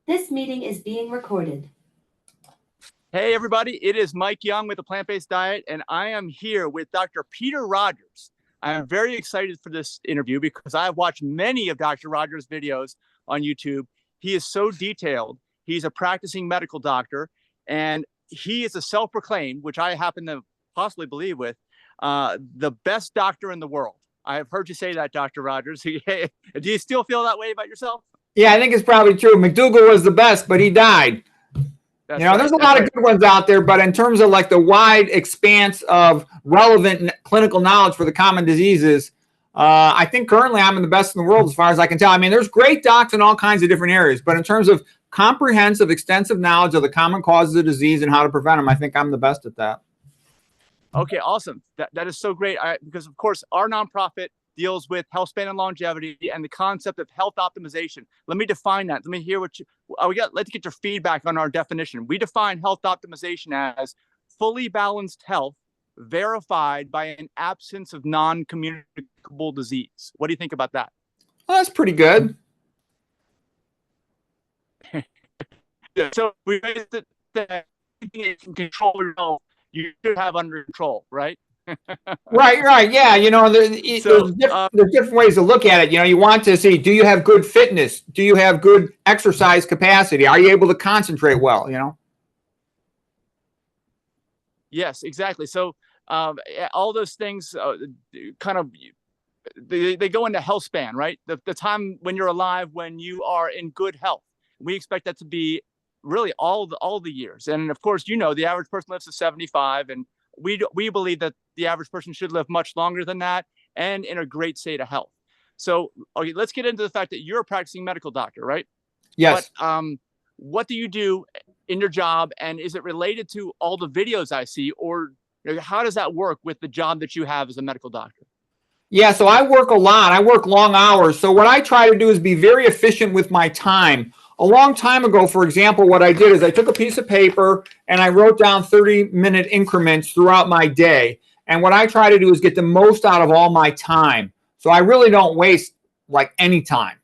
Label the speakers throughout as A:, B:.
A: This meeting is being recorded.
B: Hey, everybody. It is Mike Young with the Plant-Based Diet, and I am here with Dr. Peter Rogers. I am very excited for this interview because I've watched many of Dr. Rogers' videos on YouTube. He is so detailed. He's a practicing medical doctor, and he is a self-proclaimed, which I happen to possibly believe with, the best doctor in the world. I have heard you say that, Dr. Rogers. Do you still feel that way about yourself?
C: Yeah, I think it's probably true. McDougall was the best, but he died. There's a lot of good ones out there, but in terms of like the wide expanse of relevant clinical knowledge for the common diseases, I think currently I'm the best in the world as far as I can tell. I mean, there's great docs in all kinds of different areas, but in terms of comprehensive, extensive knowledge of the common causes of disease and how to prevent them, I think I'm the best at that.
B: Okay, awesome. That is so great. Because of course, our nonprofit deals with health span and longevity and the concept of health optimization. Let me define that. Let me hear what you, let's get your feedback on our definition. We define health optimization as fully balanced health verified by an absence of non-communicable disease. What do you think about that?
C: Well, that's pretty good.
B: So we based it that anything you can control your health, you should have under control, right?
C: Right. Yeah. There's different ways to look at it. You want to see, do you have good fitness? Do you have good exercise capacity? Are you able to concentrate well?
B: Yes, exactly. So all those things kind of, they go into health span, right? The time when you're alive, when you are in good health. We expect that to be really all the years. And of course, the average person lives to 75, and we believe that the average person should live much longer than that and in a great state of health. So, okay, let's get into the fact that you're a practicing medical doctor, right?
C: Yes.
B: But what do you do in your job, and is it related to all the videos I see, or how does that work with the job that you have as a medical doctor?
C: Yeah, so I work a lot. I work long hours. So what I try to do is be very efficient with my time. A long time ago, for example, what I did is I took a piece of paper and I wrote down 30-minute increments throughout my day. And what I try to do is get the most out of all my time. So I really don't waste like any time.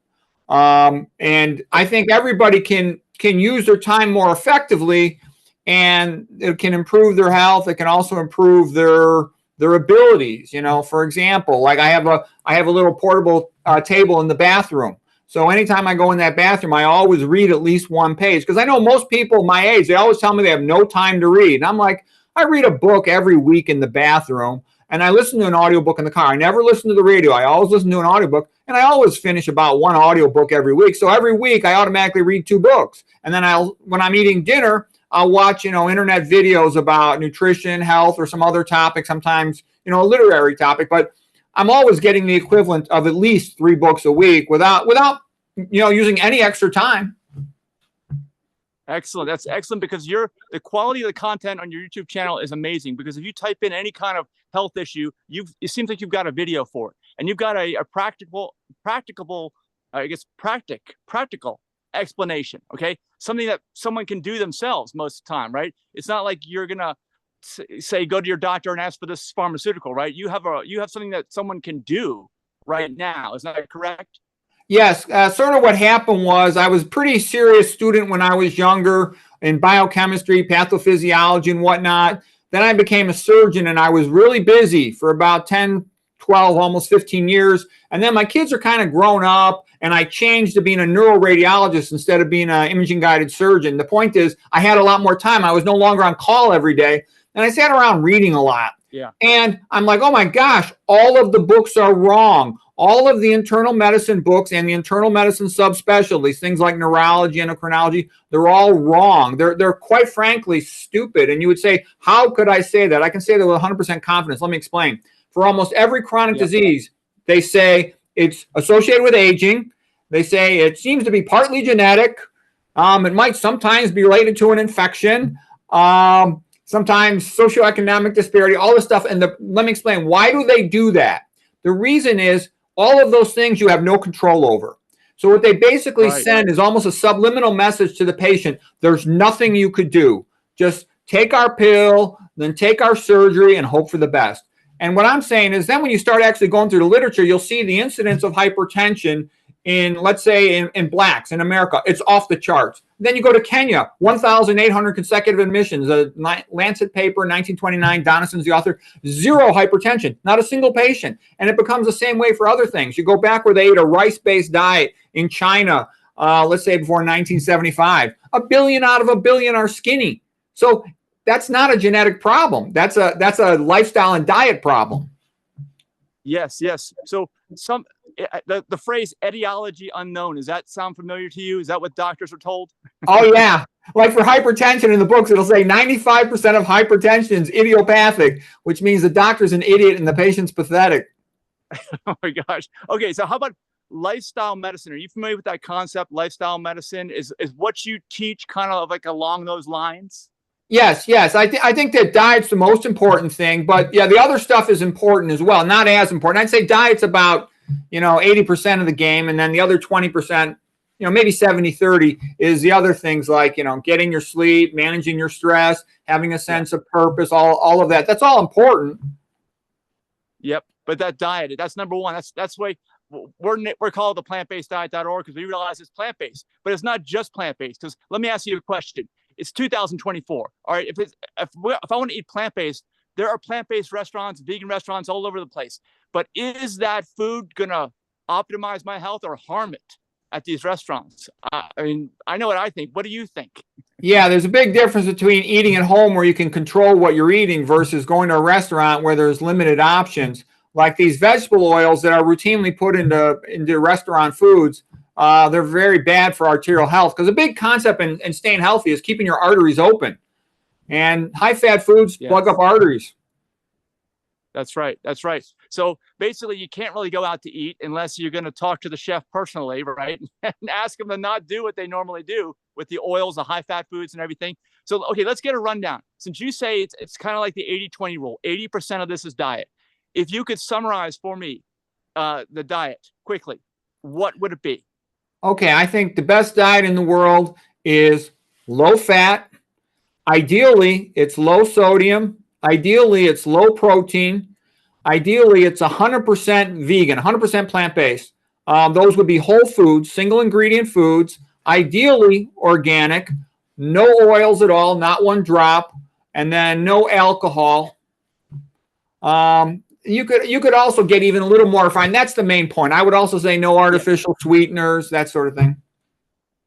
C: And I think everybody can use their time more effectively, and it can improve their health. It can also improve their abilities. For example, like I have a little portable table in the bathroom. So anytime I go in that bathroom, I always read at least one page, because I know most people my age, they always tell me they have no time to read. And I'm like, I read a book every week in the bathroom, and I listen to an audiobook in the car. I never listen to the radio. I always listen to an audiobook, and I always finish about one audiobook every week. So every week I automatically read 2 books. And then when I'm eating dinner, I'll watch, internet videos about nutrition, health, or some other topic, sometimes, a literary topic, but I'm always getting the equivalent of at least 3 books a week without using any extra time.
B: Excellent. That's excellent, because the quality of the content on your YouTube channel is amazing, because if you type in any kind of health issue, it seems like you've got a video for it, and you've got a practical explanation. Okay. Something that someone can do themselves most of the time, right? It's not like you're going to say, go to your doctor and ask for this pharmaceutical, right? You have something that someone can do right now. Is that correct?
C: Yes. Sort of what happened was I was a pretty serious student when I was younger in biochemistry, pathophysiology, and whatnot. Then I became a surgeon, and I was really busy for about 10, 12, almost 15 years. And then my kids are kind of grown up, and I changed to being a neuroradiologist instead of being an imaging-guided surgeon. The point is, I had a lot more time. I was no longer on call every day, and I sat around reading a lot.
B: Yeah.
C: And I'm like, oh my gosh, all of the books are wrong. All of the internal medicine books and the internal medicine subspecialties, things like neurology, endocrinology, they're all wrong. They're quite frankly stupid. And you would say, how could I say that? I can say that with 100% confidence. Let me explain. For almost every chronic disease, they say it's associated with aging. They say it seems to be partly genetic. It might sometimes be related to an infection. Sometimes socioeconomic disparity, all this stuff. And let me explain, why do they do that? The reason is all of those things you have no control over. So what they basically send is almost a subliminal message to the patient. There's nothing you could do. Just take our pill, then take our surgery, and hope for the best. And what I'm saying is then when you start actually going through the literature, you'll see the incidence of hypertension in, let's say, in blacks in America. It's off the charts. Then you go to Kenya, 1,800 consecutive admissions, a Lancet paper, 1929, Donison's the author, zero hypertension, not a single patient. And it becomes the same way for other things. You go back where they ate a rice-based diet in China, let's say before 1975. 1 billion out of 1 billion are skinny. So that's not a genetic problem. That's a lifestyle and diet problem.
B: Yes, yes. So the phrase etiology unknown, does that sound familiar to you? Is that what doctors are told?
C: Oh, yeah. Like for hypertension in the books, it'll say 95% of hypertension is idiopathic, which means the doctor's an idiot and the patient's pathetic.
B: Oh my gosh. Okay, so how about lifestyle medicine? Are you familiar with that concept? Lifestyle medicine is what you teach kind of like along those lines?
C: Yes. I think that diet's the most important thing, but yeah, the other stuff is important as well. Not as important. I'd say diet's about, 80% of the game, and then the other 20%, maybe 70-30 is the other things like, getting your sleep, managing your stress, having a sense of purpose, all of that. That's all important.
B: Yep. But that diet, that's number one. That's why we're called the plant-based.org, because we realize it's plant-based, but it's not just plant-based. Because let me ask you a question. It's 2024. All right. If I want to eat plant-based, there are plant-based restaurants, vegan restaurants all over the place. But is that food going to optimize my health or harm it at these restaurants? I mean, I know what I think. What do you think?
C: Yeah, there's a big difference between eating at home where you can control what you're eating versus going to a restaurant where there's limited options. Like these vegetable oils that are routinely put into restaurant foods. They're very bad for arterial health, because a big concept in staying healthy is keeping your arteries open. And high-fat foods plug up arteries.
B: That's right. That's right. So basically, you can't really go out to eat unless you're going to talk to the chef personally, right? And ask them to not do what they normally do with the oils, the high-fat foods and everything. So, okay, let's get a rundown. Since you say it's kind of like the 80-20 rule, 80% of this is diet. If you could summarize for me the diet quickly, what would it be?
C: Okay, I think the best diet in the world is low fat. Ideally, it's low sodium. Ideally, it's low protein. Ideally, it's 100% vegan, 100% plant-based. Those would be whole foods, single ingredient foods, ideally organic, no oils at all, not one drop, and then no alcohol. You could also get even a little more refined. That's the main point. I would also say no artificial sweeteners, that sort of thing.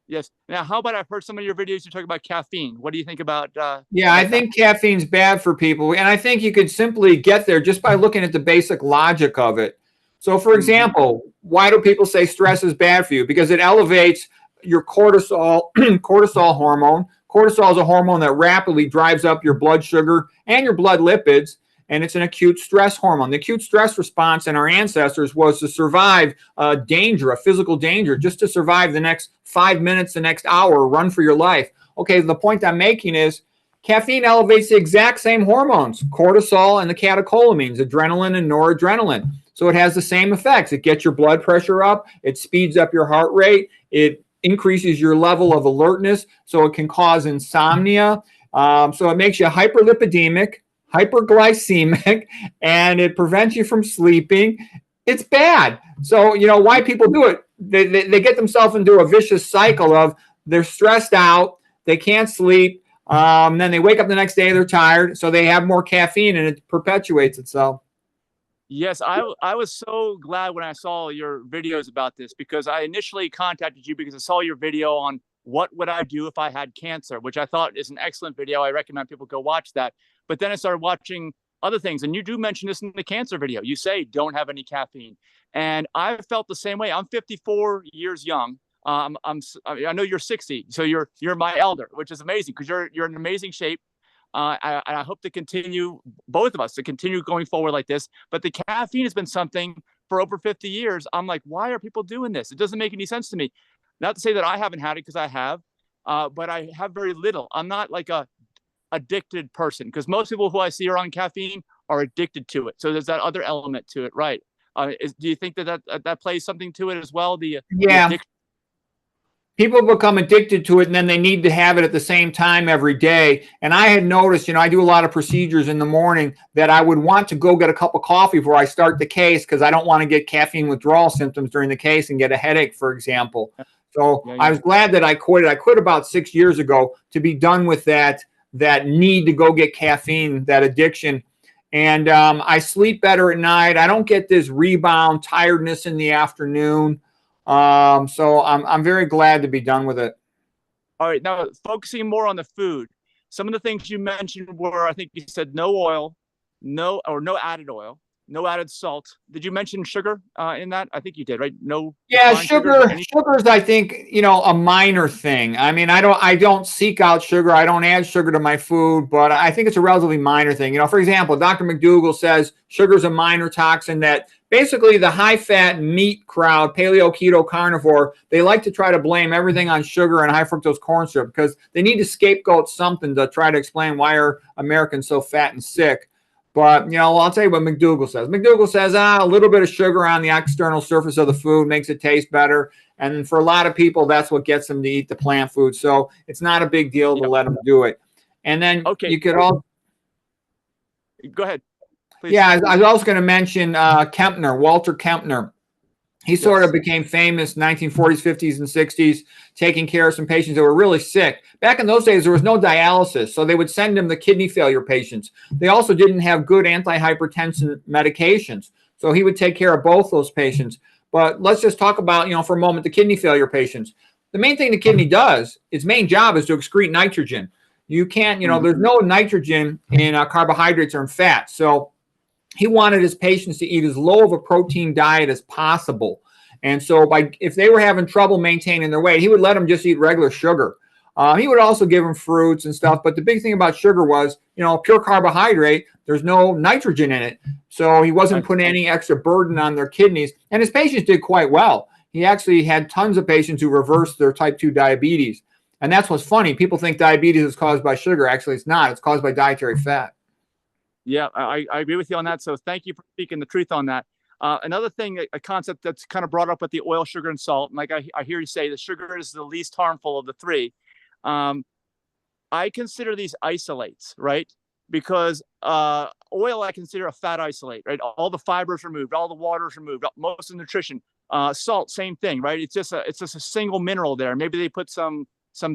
B: Yes. Now, how about, I've heard some of your videos, you talk about caffeine. What do you think about
C: Yeah, I think caffeine's bad for people. And I think you could simply get there just by looking at the basic logic of it. So, for example, why do people say stress is bad for you? Because it elevates your cortisol hormone. Cortisol is a hormone that rapidly drives up your blood sugar and your blood lipids. And it's an acute stress hormone. The acute stress response in our ancestors was to survive danger, a physical danger, just to survive the next 5 minutes, the next hour, run for your life. Okay, the point I'm making is caffeine elevates the exact same hormones, cortisol and the catecholamines, adrenaline and noradrenaline. So it has the same effects. It gets your blood pressure up. It speeds up your heart rate. It increases your level of alertness, so it can cause insomnia. So it makes you hyperlipidemic, hyperglycemic, and it prevents you from sleeping. It's bad. So, why people do it, they get themselves into a vicious cycle of they're stressed out, they can't sleep, then they wake up the next day, they're tired, so they have more caffeine and it perpetuates itself.
B: Yes, I was so glad when I saw your videos about this, because I initially contacted you because I saw your video on what would I do if I had cancer, which I thought is an excellent video. I recommend people go watch that. But then I started watching other things, and you do mention this in the cancer video. You say don't have any caffeine, and I felt the same way. I'm 54 years young. I know you're 60, so you're my elder, which is amazing because you're in amazing shape. I hope to continue, both of us, to continue going forward like this. But the caffeine has been something for over 50 years. I'm like, why are people doing this? It doesn't make any sense to me. Not to say that I haven't had it, because I have, but I have very little. I'm not like a addicted person, because most people who I see are on caffeine are addicted to it. So there's that other element to it, right? Do you think that plays something to it as well? The addiction?
C: people become addicted to it, and then they need to have it at the same time every day. And I had noticed, I do a lot of procedures in the morning, that I would want to go get a cup of coffee before I start the case, because I don't want to get caffeine withdrawal symptoms during the case and get a headache, for example. So I was glad that I quit it. I quit about 6 years ago to be done with that need to go get caffeine, that addiction. And I sleep better at night. I don't get this rebound tiredness in the afternoon. So I'm very glad to be done with it.
B: All right, now focusing more on the food. Some of the things you mentioned were, I think you said no oil, no added oil, no added salt. Did you mention sugar in that? I think you did, right? No.
C: Yeah, sugar is, I think, a minor thing. I mean, I don't seek out sugar. I don't add sugar to my food, but I think it's a relatively minor thing. For example, Dr. McDougall says sugar is a minor toxin, that basically the high-fat meat crowd, paleo, keto, carnivore, they like to try to blame everything on sugar and high fructose corn syrup, because they need to scapegoat something to try to explain why are Americans so fat and sick. But, I'll tell you what McDougall says. McDougall says, a little bit of sugar on the external surface of the food makes it taste better. And for a lot of people, that's what gets them to eat the plant food. So it's not a big deal to let them do it. And then you could all.
B: Go ahead, please.
C: Yeah, I was also going to mention Kempner, Walter Kempner. He sort of became famous in 1940s, 50s, and 60s, taking care of some patients that were really sick. Back in those days, there was no dialysis, so they would send him the kidney failure patients. They also didn't have good antihypertensive medications, so he would take care of both those patients. But let's just talk about, for a moment, the kidney failure patients. The main thing the kidney does, its main job is to excrete nitrogen. You can't, there's no nitrogen in carbohydrates or in fat, so he wanted his patients to eat as low of a protein diet as possible. And so if they were having trouble maintaining their weight, he would let them just eat regular sugar. He would also give them fruits and stuff. But the big thing about sugar was, pure carbohydrate, there's no nitrogen in it. So he wasn't putting any extra burden on their kidneys. And his patients did quite well. He actually had tons of patients who reversed their type 2 diabetes. And that's what's funny. People think diabetes is caused by sugar. Actually, it's not. It's caused by dietary fat.
B: Yeah, I agree with you on that. So thank you for speaking the truth on that. Another thing, a concept that's kind of brought up with the oil, sugar, and salt. And like I hear you say, the sugar is the least harmful of the three. I consider these isolates, right? Because oil, I consider a fat isolate, right? All the fibers removed, all the water's removed, most of the nutrition. Salt, same thing, right? It's just a single mineral there. Maybe they put some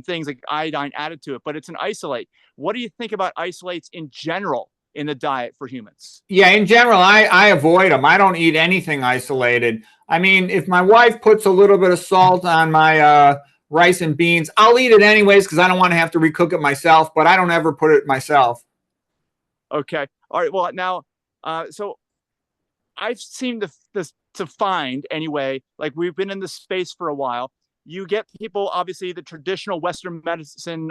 B: things like iodine added to it, but it's an isolate. What do you think about isolates in general in the diet for humans?
C: Yeah, in general, I avoid them. I don't eat anything isolated. I mean, if my wife puts a little bit of salt on my rice and beans, I'll eat it anyways because I don't want to have to recook it myself, but I don't ever put it myself.
B: Okay. All right. Well, now, so I've seemed to find anyway, like we've been in this space for a while. You get people, obviously, the traditional Western medicine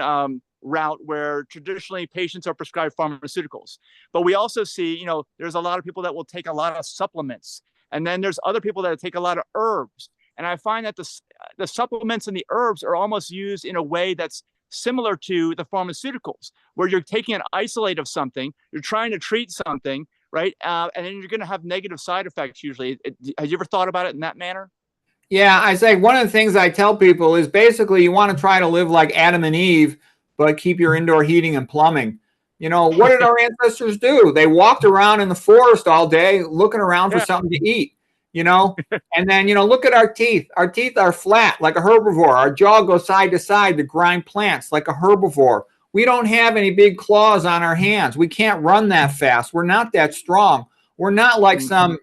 B: route where traditionally patients are prescribed pharmaceuticals. But we also see, there's a lot of people that will take a lot of supplements. And then there's other people that take a lot of herbs. And I find that the supplements and the herbs are almost used in a way that's similar to the pharmaceuticals, where you're taking an isolate of something, you're trying to treat something, right? And then you're going to have negative side effects usually. Have you ever thought about it in that manner?
C: Yeah, I say one of the things I tell people is basically you want to try to live like Adam and Eve, but keep your indoor heating and plumbing. What did our ancestors do? They walked around in the forest all day looking around for something to eat, and then, look at our teeth. Our teeth are flat like a herbivore. Our jaw goes side to side to grind plants like a herbivore. We don't have any big claws on our hands. We can't run that fast. We're not that strong. We're not like some,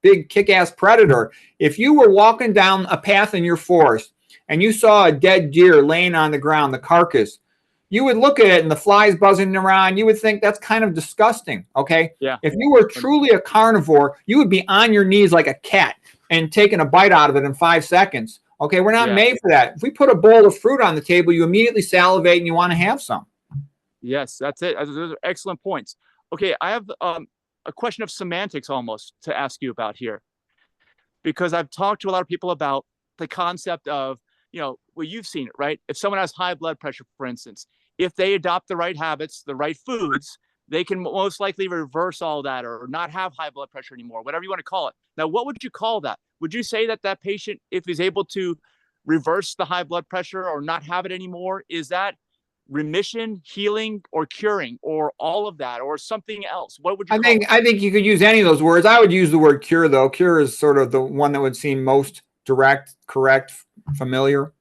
C: big kick-ass predator. If you were walking down a path in your forest and you saw a dead deer laying on the ground, the carcass, you would look at it and the flies buzzing around. You would think that's kind of disgusting. Okay.
B: Yeah.
C: If you were truly a carnivore, you would be on your knees like a cat and taking a bite out of it in 5 seconds. Okay. We're not made for that. If we put a bowl of fruit on the table, you immediately salivate and you want to have some.
B: Yes, that's it. Those are excellent points. Okay. I have a question of semantics almost to ask you about here, because I've talked to a lot of people about the concept of, well, you've seen it, right? If someone has high blood pressure, for instance, if they adopt the right habits, the right foods, they can most likely reverse all that or not have high blood pressure anymore, whatever you want to call it. Now, what would you call that? Would you say that patient, if he's able to reverse the high blood pressure or not have it anymore? Is that remission, healing, or curing, or all of that, or something else? What would you call it?
C: I think you could use any of those words. I would use the word cure, though. Cure is sort of the one that would seem most direct, correct, familiar.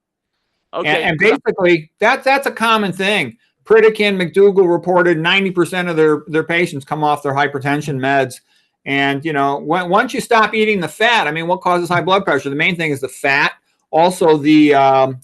B: Okay.
C: And basically, that's a common thing. Pritikin, McDougall reported 90% of their patients come off their hypertension meds. And, you know, once you stop eating the fat, I mean, what causes high blood pressure? The main thing is the fat, also the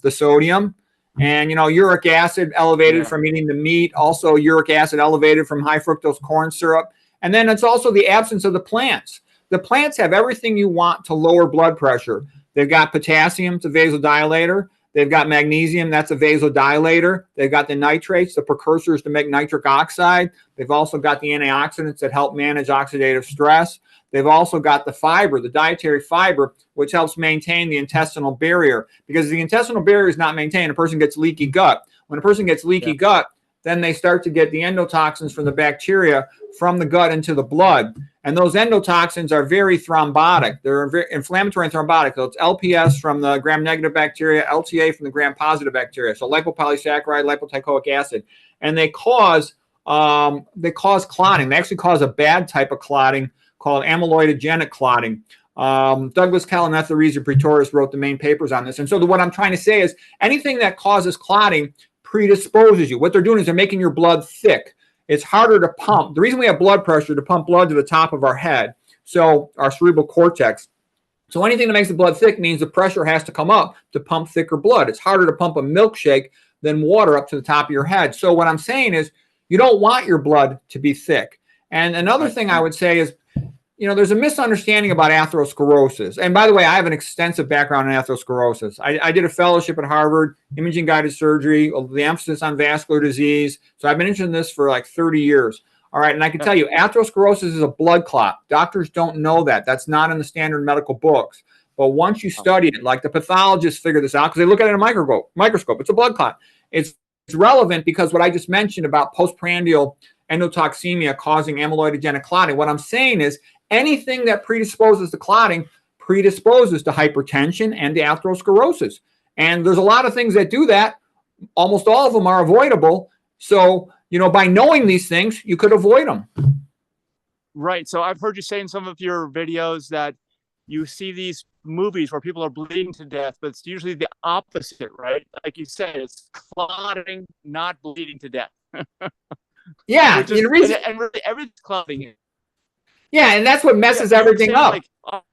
C: sodium, and, you know, uric acid elevated from eating the meat, also uric acid elevated from high fructose corn syrup. And then it's also the absence of the plants. The plants have everything you want to lower blood pressure. They've got potassium, it's a vasodilator. They've got magnesium, that's a vasodilator. They've got the nitrates, the precursors to make nitric oxide. They've also got the antioxidants that help manage oxidative stress. They've also got the fiber, the dietary fiber, which helps maintain the intestinal barrier. Because the intestinal barrier is not maintained, a person gets leaky gut. When a person gets leaky gut, then they start to get the endotoxins from the bacteria from the gut into the blood. And those endotoxins are very thrombotic. They're very inflammatory and thrombotic. So it's LPS from the gram-negative bacteria, LTA from the gram-positive bacteria. So lipopolysaccharide, lipoteichoic acid. And they cause clotting. They actually cause a bad type of clotting called amyloidogenic clotting. Douglas Kell and Ethelrezer Pretorius wrote the main papers on this. And so what I'm trying to say is anything that causes clotting predisposes you. What they're doing is they're making your blood thick. It's harder to pump. The reason we have blood pressure to pump blood to the top of our head, so our cerebral cortex. So anything that makes the blood thick means the pressure has to come up to pump thicker blood. It's harder to pump a milkshake than water up to the top of your head. So what I'm saying is you don't want your blood to be thick. And another thing I would say is, you know, there's a misunderstanding about atherosclerosis. And by the way, I have an extensive background in atherosclerosis. I did a fellowship at Harvard, imaging guided surgery, the emphasis on vascular disease. So I've been interested in this for like 30 years. All right. And I can tell you, atherosclerosis is a blood clot. Doctors don't know that. That's not in the standard medical books. But once you study it, like the pathologists figure this out because they look at it in a microscope. It's a blood clot. It's relevant because what I just mentioned about postprandial endotoxemia causing amyloidogenic clotting, what I'm saying is anything that predisposes to clotting predisposes to hypertension and to atherosclerosis. And there's a lot of things that do that. Almost all of them are avoidable. So, you know, by knowing these things, you could avoid them.
B: Right. So I've heard you say in some of your videos that you see these movies where people are bleeding to death, but it's usually the opposite, right? Like you said, it's clotting, not bleeding to death.
C: Yeah.
B: And really everything's clotting.
C: Yeah, and that's what messes everything up.
B: Like,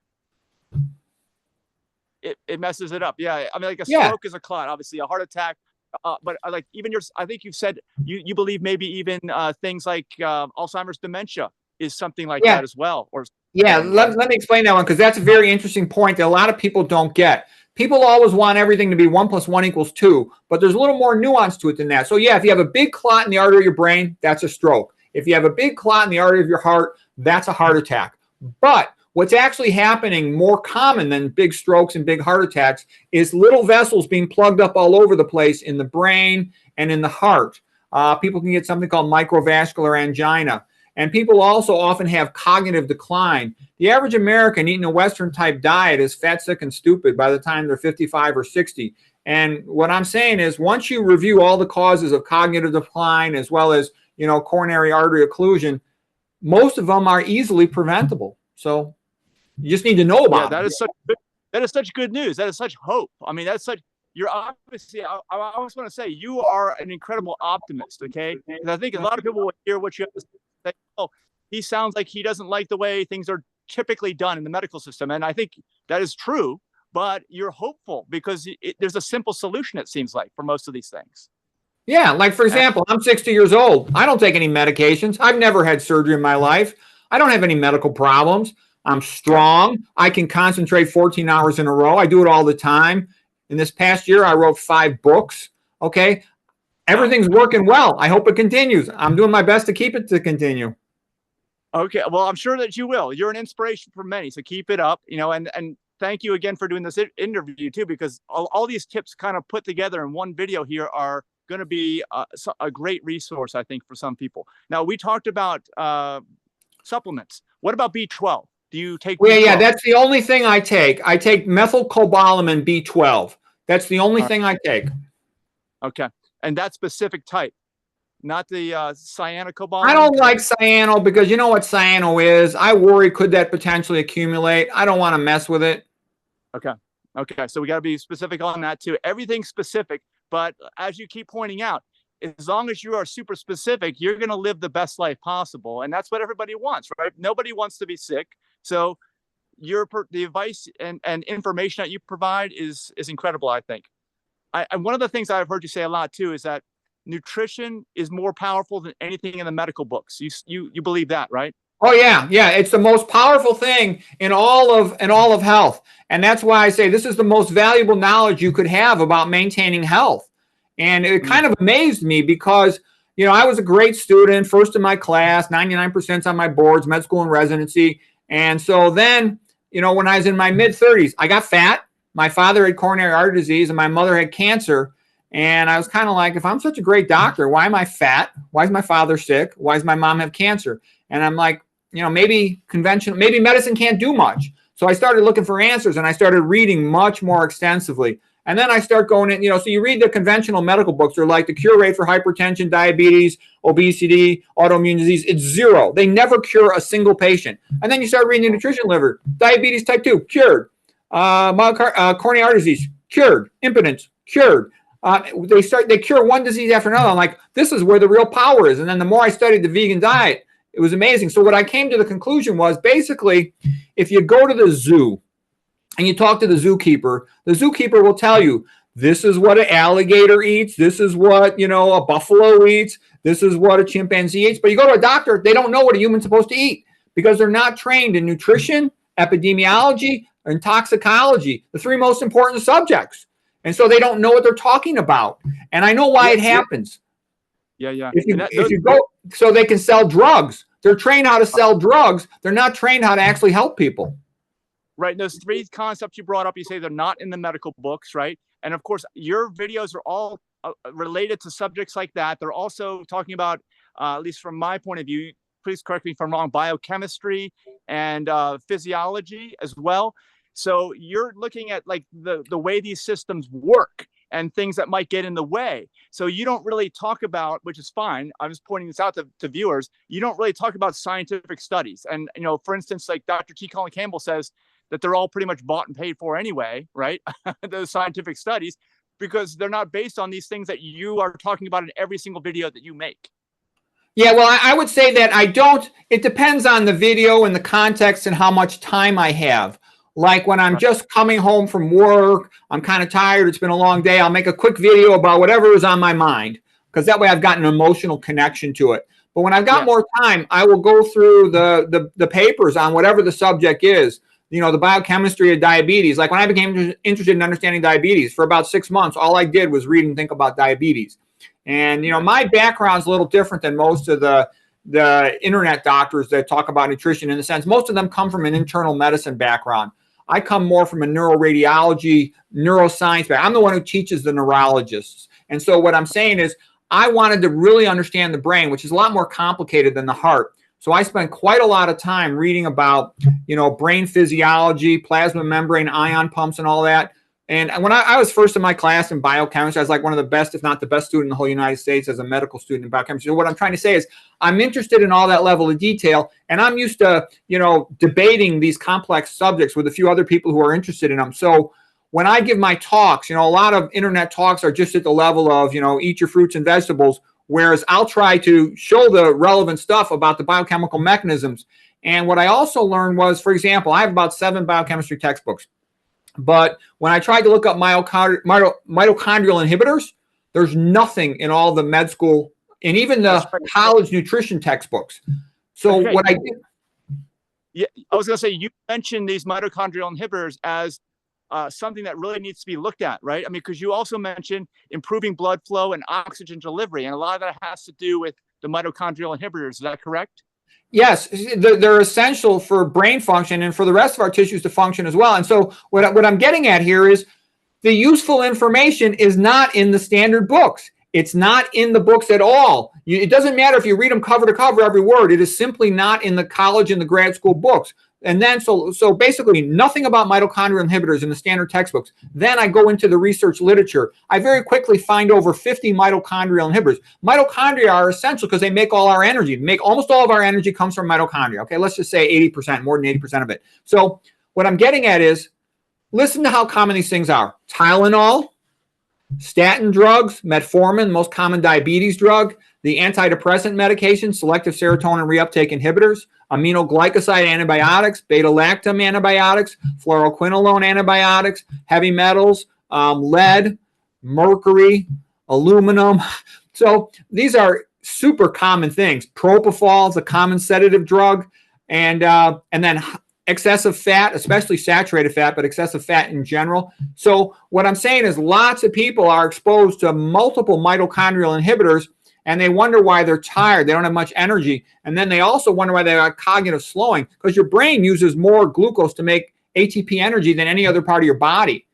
B: it messes it up. Yeah, I mean, like a stroke is a clot, obviously a heart attack. But like even I think you've said you believe maybe even things like Alzheimer's dementia is something like that as well. Or
C: let me explain that one because that's a very interesting point that a lot of people don't get. People always want everything to be 1 + 1 = 2, but there's a little more nuance to it than that. So yeah, if you have a big clot in the artery of your brain, that's a stroke. If you have a big clot in the artery of your heart, that's a heart attack. But what's actually happening more common than big strokes and big heart attacks is little vessels being plugged up all over the place in the brain and in the heart. People can get something called microvascular angina. And people also often have cognitive decline. The average American eating a Western type diet is fat, sick, and stupid by the time they're 55 or 60. And what I'm saying is once you review all the causes of cognitive decline as well as, you know, coronary artery occlusion, most of them are easily preventable. So you just need to know about
B: that. That is such good news. That is such hope. I mean, you're obviously, I always want to say you are an incredible optimist. Okay. Because I think a lot of people will hear what you have to say. Oh, he sounds like he doesn't like the way things are typically done in the medical system. And I think that is true, but you're hopeful because there's a simple solution, it seems like, for most of these things.
C: Yeah, like for example, I'm 60 years old. I don't take any medications. I've never had surgery in my life. I don't have any medical problems. I'm strong. I can concentrate 14 hours in a row. I do it all the time. In this past year, I wrote 5 books. Okay. Everything's working well. I hope it continues. I'm doing my best to keep it to continue.
B: Okay. Well, I'm sure that you will. You're an inspiration for many. So keep it up, you know, and thank you again for doing this interview too, because all these tips kind of put together in one video here are going to be a great resource, I think, for some people. Now, we talked about supplements. What about B12? Do you take B12?
C: Yeah, that's the only thing I take. I take methylcobalamin B12. That's the only thing I take.
B: Okay. And that specific type, not the cyanocobalamin?
C: I don't like cyano because you know what cyano is. I worry, could that potentially accumulate? I don't want to mess with it.
B: Okay. Okay. So we got to be specific on that too. Everything's specific, but as you keep pointing out, as long as you are super specific, you're going to live the best life possible. And that's what everybody wants, right? Nobody wants to be sick. So the advice and information that you provide is incredible, I think. And one of the things I've heard you say a lot too is that nutrition is more powerful than anything in the medical books. You believe that, right?
C: Oh yeah, yeah. It's the most powerful thing in all of health, and that's why I say this is the most valuable knowledge you could have about maintaining health. And it kind of amazed me because I was a great student, first in my class, 99% on my boards, med school and residency, and so then when I was in my mid-30s, I got fat. My father had coronary artery disease, and my mother had cancer. And I was kind of like, if I'm such a great doctor, why am I fat? Why is my father sick? Why does my mom have cancer? And I'm like, maybe medicine can't do much. So I started looking for answers, and I started reading much more extensively. And then I start going in, so you read the conventional medical books. They're like the cure rate for hypertension, diabetes, obesity, autoimmune disease. It's 0. They never cure a single patient. And then you start reading the nutrition liver. Diabetes type 2, cured. Coronary artery disease, cured. Impotence, cured. They cure one disease after another. I'm like, this is where the real power is. And then the more I studied the vegan diet, it was amazing. So what I came to the conclusion was basically, if you go to the zoo and you talk to the zookeeper will tell you, this is what an alligator eats. This is what, a buffalo eats. This is what a chimpanzee eats. But you go to a doctor, they don't know what a human's supposed to eat because they're not trained in nutrition, epidemiology, and toxicology, the 3 most important subjects. And so they don't know what they're talking about. And I know why it happens.
B: Yeah.
C: If you go, so they can sell drugs. They're trained how to sell drugs. They're not trained how to actually help people.
B: Right. And those 3 concepts you brought up, you say they're not in the medical books, right? And of course, your videos are all related to subjects like that. They're also talking about, at least from my point of view, please correct me if I'm wrong, biochemistry and physiology as well. So you're looking at like the way these systems work and things that might get in the way. So you don't really talk about, which is fine, I'm just pointing this out to viewers, you don't really talk about scientific studies. And, for instance, like Dr. T. Colin Campbell says that they're all pretty much bought and paid for anyway, right? Those scientific studies, because they're not based on these things that you are talking about in every single video that you make.
C: Yeah, well, I would say that it depends on the video and the context and how much time I have. Like when I'm just coming home from work, I'm kind of tired, it's been a long day, I'll make a quick video about whatever is on my mind, because that way I've got an emotional connection to it. But when I've got more time, I will go through the papers on whatever the subject is, the biochemistry of diabetes. Like when I became interested in understanding diabetes, for about 6 months, all I did was read and think about diabetes. And, my background's a little different than most of the internet doctors that talk about nutrition, in the sense most of them come from an internal medicine background. I come more from a neuroradiology, neuroscience background. I'm the one who teaches the neurologists. And so what I'm saying is I wanted to really understand the brain, which is a lot more complicated than the heart. So I spent quite a lot of time reading about, brain physiology, plasma membrane, ion pumps, and all that. And when I was first in my class in biochemistry, I was like one of the best, if not the best student in the whole United States as a medical student in biochemistry. So what I'm trying to say is I'm interested in all that level of detail, and I'm used to, debating these complex subjects with a few other people who are interested in them. So when I give my talks, a lot of internet talks are just at the level of, eat your fruits and vegetables, whereas I'll try to show the relevant stuff about the biochemical mechanisms. And what I also learned was, for example, I have about 7 biochemistry textbooks. But when I tried to look up mitochondrial inhibitors, there's nothing in all the med school and even the college nutrition textbooks. So what I did.
B: Yeah, I was going to say, you mentioned these mitochondrial inhibitors as something that really needs to be looked at, right? I mean, because you also mentioned improving blood flow and oxygen delivery, and a lot of that has to do with the mitochondrial inhibitors. Is that correct?
C: Yes, they're essential for brain function and for the rest of our tissues to function as well. And so what I'm getting at here is the useful information is not in the standard books. It's not in the books at all. It doesn't matter if you read them cover to cover, every word. It is simply not in the college and the grad school books. And then, so basically nothing about mitochondrial inhibitors in the standard textbooks. Then I go into the research literature. I very quickly find over 50 mitochondrial inhibitors. Mitochondria are essential because they make all our energy. Almost all of our energy comes from mitochondria. Okay, let's just say 80%, more than 80% of it. So what I'm getting at is, listen to how common these things are. Tylenol, statin drugs, metformin, most common diabetes drug, the antidepressant medication, selective serotonin reuptake inhibitors, aminoglycoside antibiotics, beta-lactam antibiotics, fluoroquinolone antibiotics, heavy metals, lead, mercury, aluminum. So these are super common things. Propofol is a common sedative drug, and then excessive fat, especially saturated fat, but excessive fat in general. So what I'm saying is lots of people are exposed to multiple mitochondrial inhibitors, and they wonder why they're tired. They don't have much energy. And then they also wonder why they have cognitive slowing, because your brain uses more glucose to make ATP energy than any other part of your body.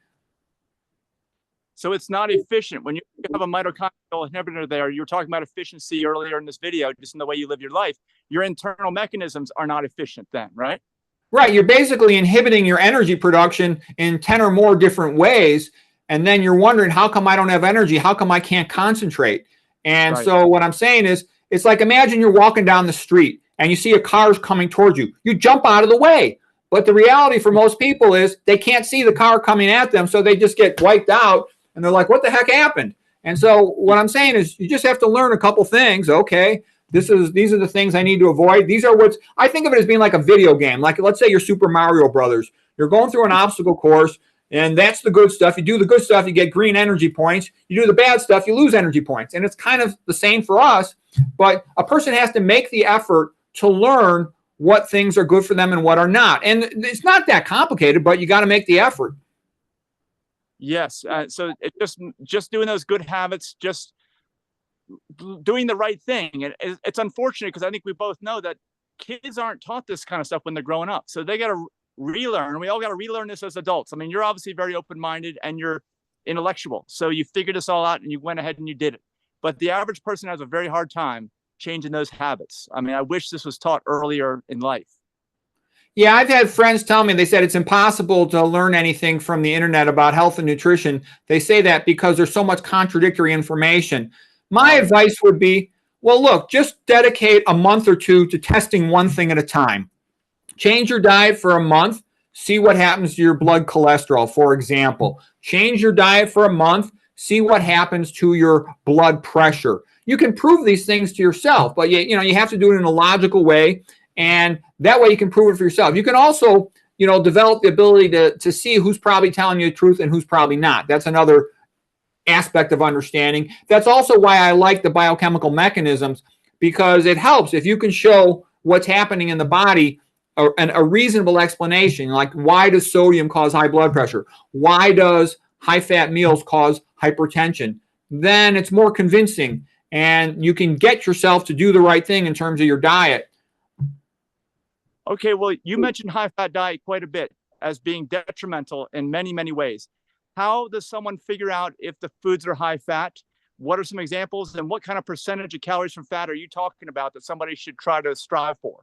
B: So it's not efficient. When you have a mitochondrial inhibitor there, you were talking about efficiency earlier in this video, just in the way you live your life. Your internal mechanisms are not efficient then, right?
C: Right. You're basically inhibiting your energy production in 10 or more different ways. And then you're wondering, how come I don't have energy? How come I can't concentrate? And
B: right.
C: So what I'm saying is, it's like, imagine you're walking down the street and you see a car's coming towards you. You jump out of the way. But the reality for most people is they can't see the car coming at them, so they just get wiped out. And they're like, what the heck happened? And so what I'm saying is, you just have to learn a couple things. Okay, these are the things I need to avoid. These are what's, I think of it as being like a video game. Like, let's say you're Super Mario Brothers. You're going through an obstacle course, and that's the good stuff. You do the good stuff, you get green energy points. You do the bad stuff, you lose energy points. And it's kind of the same for us. But a person has to make the effort to learn what things are good for them and what are not. And it's not that complicated, but you got to make the effort.
B: Yes. So it's just doing those good habits, just doing the right thing. And it's unfortunate, because I think we both know that kids aren't taught this kind of stuff when they're growing up. So they got to relearn. We all got to relearn this as adults. I mean, you're obviously very open-minded and you're intellectual. So you figured this all out and you went ahead and you did it. But the average person has a very hard time changing those habits. I mean, I wish this was taught earlier in life.
C: Yeah, I've had friends tell me, they said it's impossible to learn anything from the internet about health and nutrition. They say that because there's so much contradictory information. My advice would be, well, look, just dedicate a month or two to testing one thing at a time. Change your diet for a month, see what happens to your blood cholesterol, for example. Change your diet for a month, see what happens to your blood pressure. You can prove these things to yourself, but you have to do it in a logical way. And that way you can prove it for yourself. You can also, develop the ability to see who's probably telling you the truth and who's probably not. That's another aspect of understanding. That's also why I like the biochemical mechanisms, because it helps if you can show what's happening in the body, a reasonable explanation, like why does sodium cause high blood pressure? Why does high-fat meals cause hypertension? Then it's more convincing, and you can get yourself to do the right thing in terms of your diet.
B: Okay, well, you mentioned high-fat diet quite a bit as being detrimental in many, many ways. How does someone figure out if the foods are high-fat? What are some examples, and what kind of percentage of calories from fat are you talking about that somebody should try to strive for?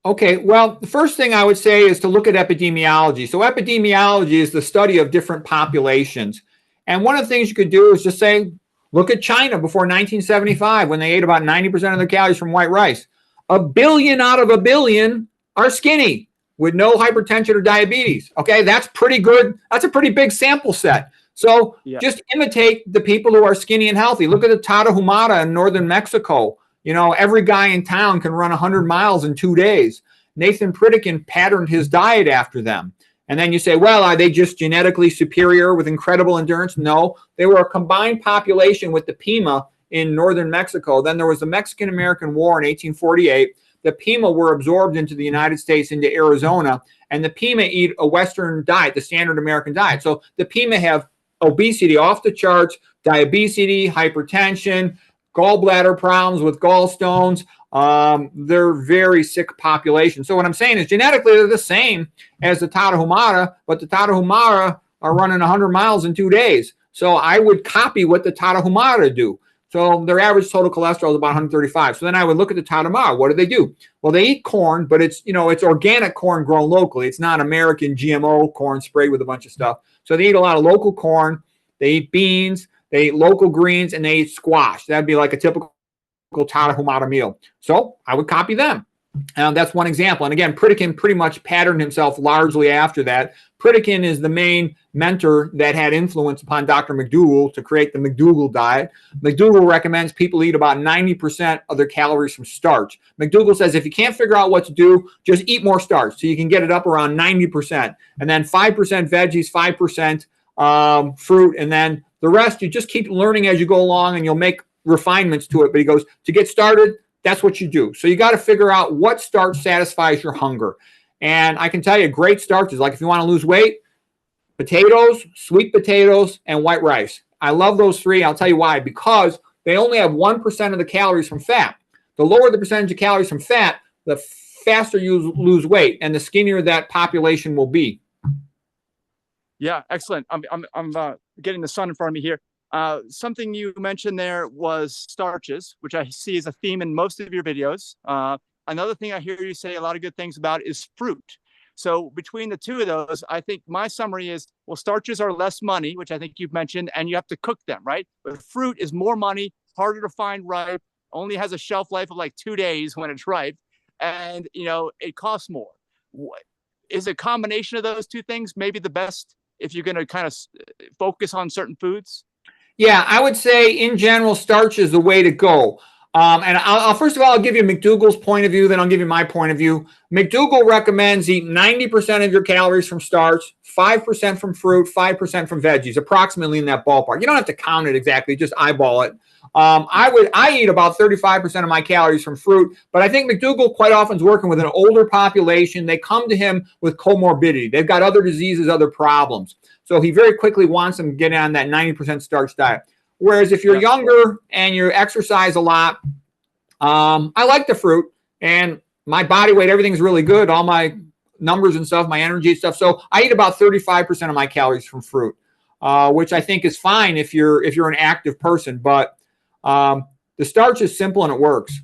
C: Okay, well, the first thing I would say is to look at epidemiology. So epidemiology is the study of different populations. And one of the things you could do is just say, look at China before 1975, when they ate about 90% of their calories from white rice. 1 billion out of 1 billion are skinny with no hypertension or diabetes. Okay, that's pretty good. That's a pretty big sample set. So just imitate the people who are skinny and healthy. Look at the Tarahumara in northern Mexico. Every guy in town can run 100 miles in 2 days. Nathan Pritikin patterned his diet after them. And then you say, well, are they just genetically superior with incredible endurance? No, they were a combined population with the Pima in northern Mexico. Then there was the Mexican-American War in 1848. The Pima were absorbed into the United States, into Arizona, and the Pima eat a Western diet, the standard American diet. So the Pima have obesity off the charts, diabetes, hypertension, gallbladder problems with gallstones. They're very sick population. So what I'm saying is genetically they're the same as the Tarahumara, but the Tarahumara are running 100 miles in 2 days. So I would copy what the Tarahumara do. So their average total cholesterol is about 135. So then I would look at the Tartamar. What do they do? Well, they eat corn, but it's, it's organic corn grown locally. It's not American GMO corn sprayed with a bunch of stuff. So they eat a lot of local corn. They eat beans. They eat local greens, and they eat squash. That'd be like a typical Tarahumara meal. So I would copy them. That's one example. And again, Pritikin pretty much patterned himself largely after that. Pritikin is the main mentor that had influence upon Dr. McDougall to create the McDougall diet. McDougall recommends people eat about 90% of their calories from starch. McDougall says if you can't figure out what to do, just eat more starch so you can get it up around 90%. And then 5% veggies, 5% fruit, and then the rest you just keep learning as you go along, and you'll make refinements to it. But he goes, to get started, that's what you do. So you got to figure out what starch satisfies your hunger. And I can tell you great starches, like if you want to lose weight, potatoes, sweet potatoes, and white rice. I love those three. I'll tell you why. Because they only have 1% of the calories from fat. The lower the percentage of calories from fat, the faster you lose weight, and the skinnier that population will be.
B: Yeah, excellent. I'm getting the sun in front of me here. Something you mentioned there was starches, which I see as a theme in most of your videos. Another thing I hear you say a lot of good things about is fruit. So between the two of those, I think my summary is, well, starches are less money, which I think you've mentioned, and you have to cook them, right? But fruit is more money, harder to find ripe, only has a shelf life of like 2 days when it's ripe, and it costs more. Is a combination of those two things maybe the best if you're going to kind of focus on certain foods?
C: Yeah, I would say in general, starch is the way to go. And I'll first of all, I'll give you McDougall's point of view, then I'll give you my point of view. McDougall recommends eat 90% of your calories from starch, 5% from fruit, 5% from veggies, approximately in that ballpark. You don't have to count it exactly, just eyeball it. I eat about 35% of my calories from fruit, but I think McDougall quite often is working with an older population. They come to him with comorbidity. They've got other diseases, other problems. So he very quickly wants them to get on that 90% starch diet. Whereas if you're younger and you exercise a lot, I like the fruit, and my body weight, everything's really good. All my numbers and stuff, my energy stuff. So I eat about 35% of my calories from fruit, which I think is fine if you're an active person. But the starch is simple and it works.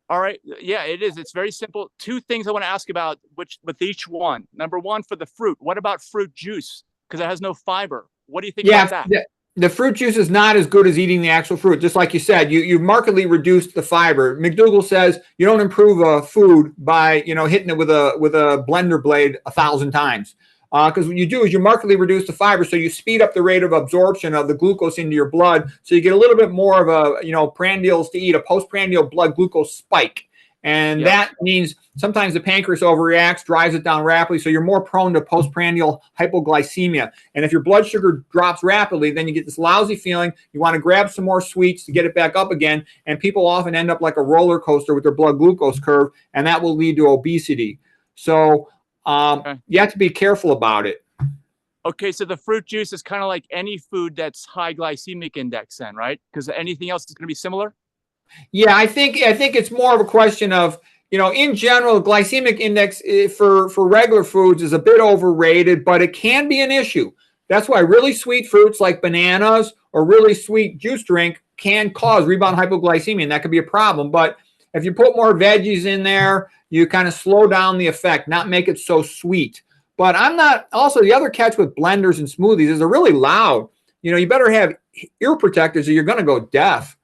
B: All right. Yeah, it is. It's very simple. Two things I want to ask about with each one. Number one, for the fruit, what about fruit juice? Because it has no fiber. What do you think about that?
C: The fruit juice is not as good as eating the actual fruit. Just like you said, you markedly reduced the fiber. McDougall says you don't improve a food by hitting it with a blender blade 1,000 times. Because what you do is you markedly reduce the fiber, so you speed up the rate of absorption of the glucose into your blood, so you get a little bit more of a prandials to eat, a postprandial blood glucose spike. And that means sometimes the pancreas overreacts, drives it down rapidly, so you're more prone to postprandial hypoglycemia. And if your blood sugar drops rapidly, then you get this lousy feeling. You want to grab some more sweets to get it back up again, and people often end up like a roller coaster with their blood glucose curve, and that will lead to obesity. So you have to be careful about it.
B: Okay, so the fruit juice is kind of like any food that's high glycemic index then, right? Because anything else is going to be similar?
C: Yeah, I think it's more of a question of, in general, glycemic index for regular foods is a bit overrated, but it can be an issue. That's why really sweet fruits like bananas or really sweet juice drink can cause rebound hypoglycemia, and that could be a problem. But if you put more veggies in there, you kind of slow down the effect, not make it so sweet. But also the other catch with blenders and smoothies is they're really loud. You better have ear protectors or you're going to go deaf.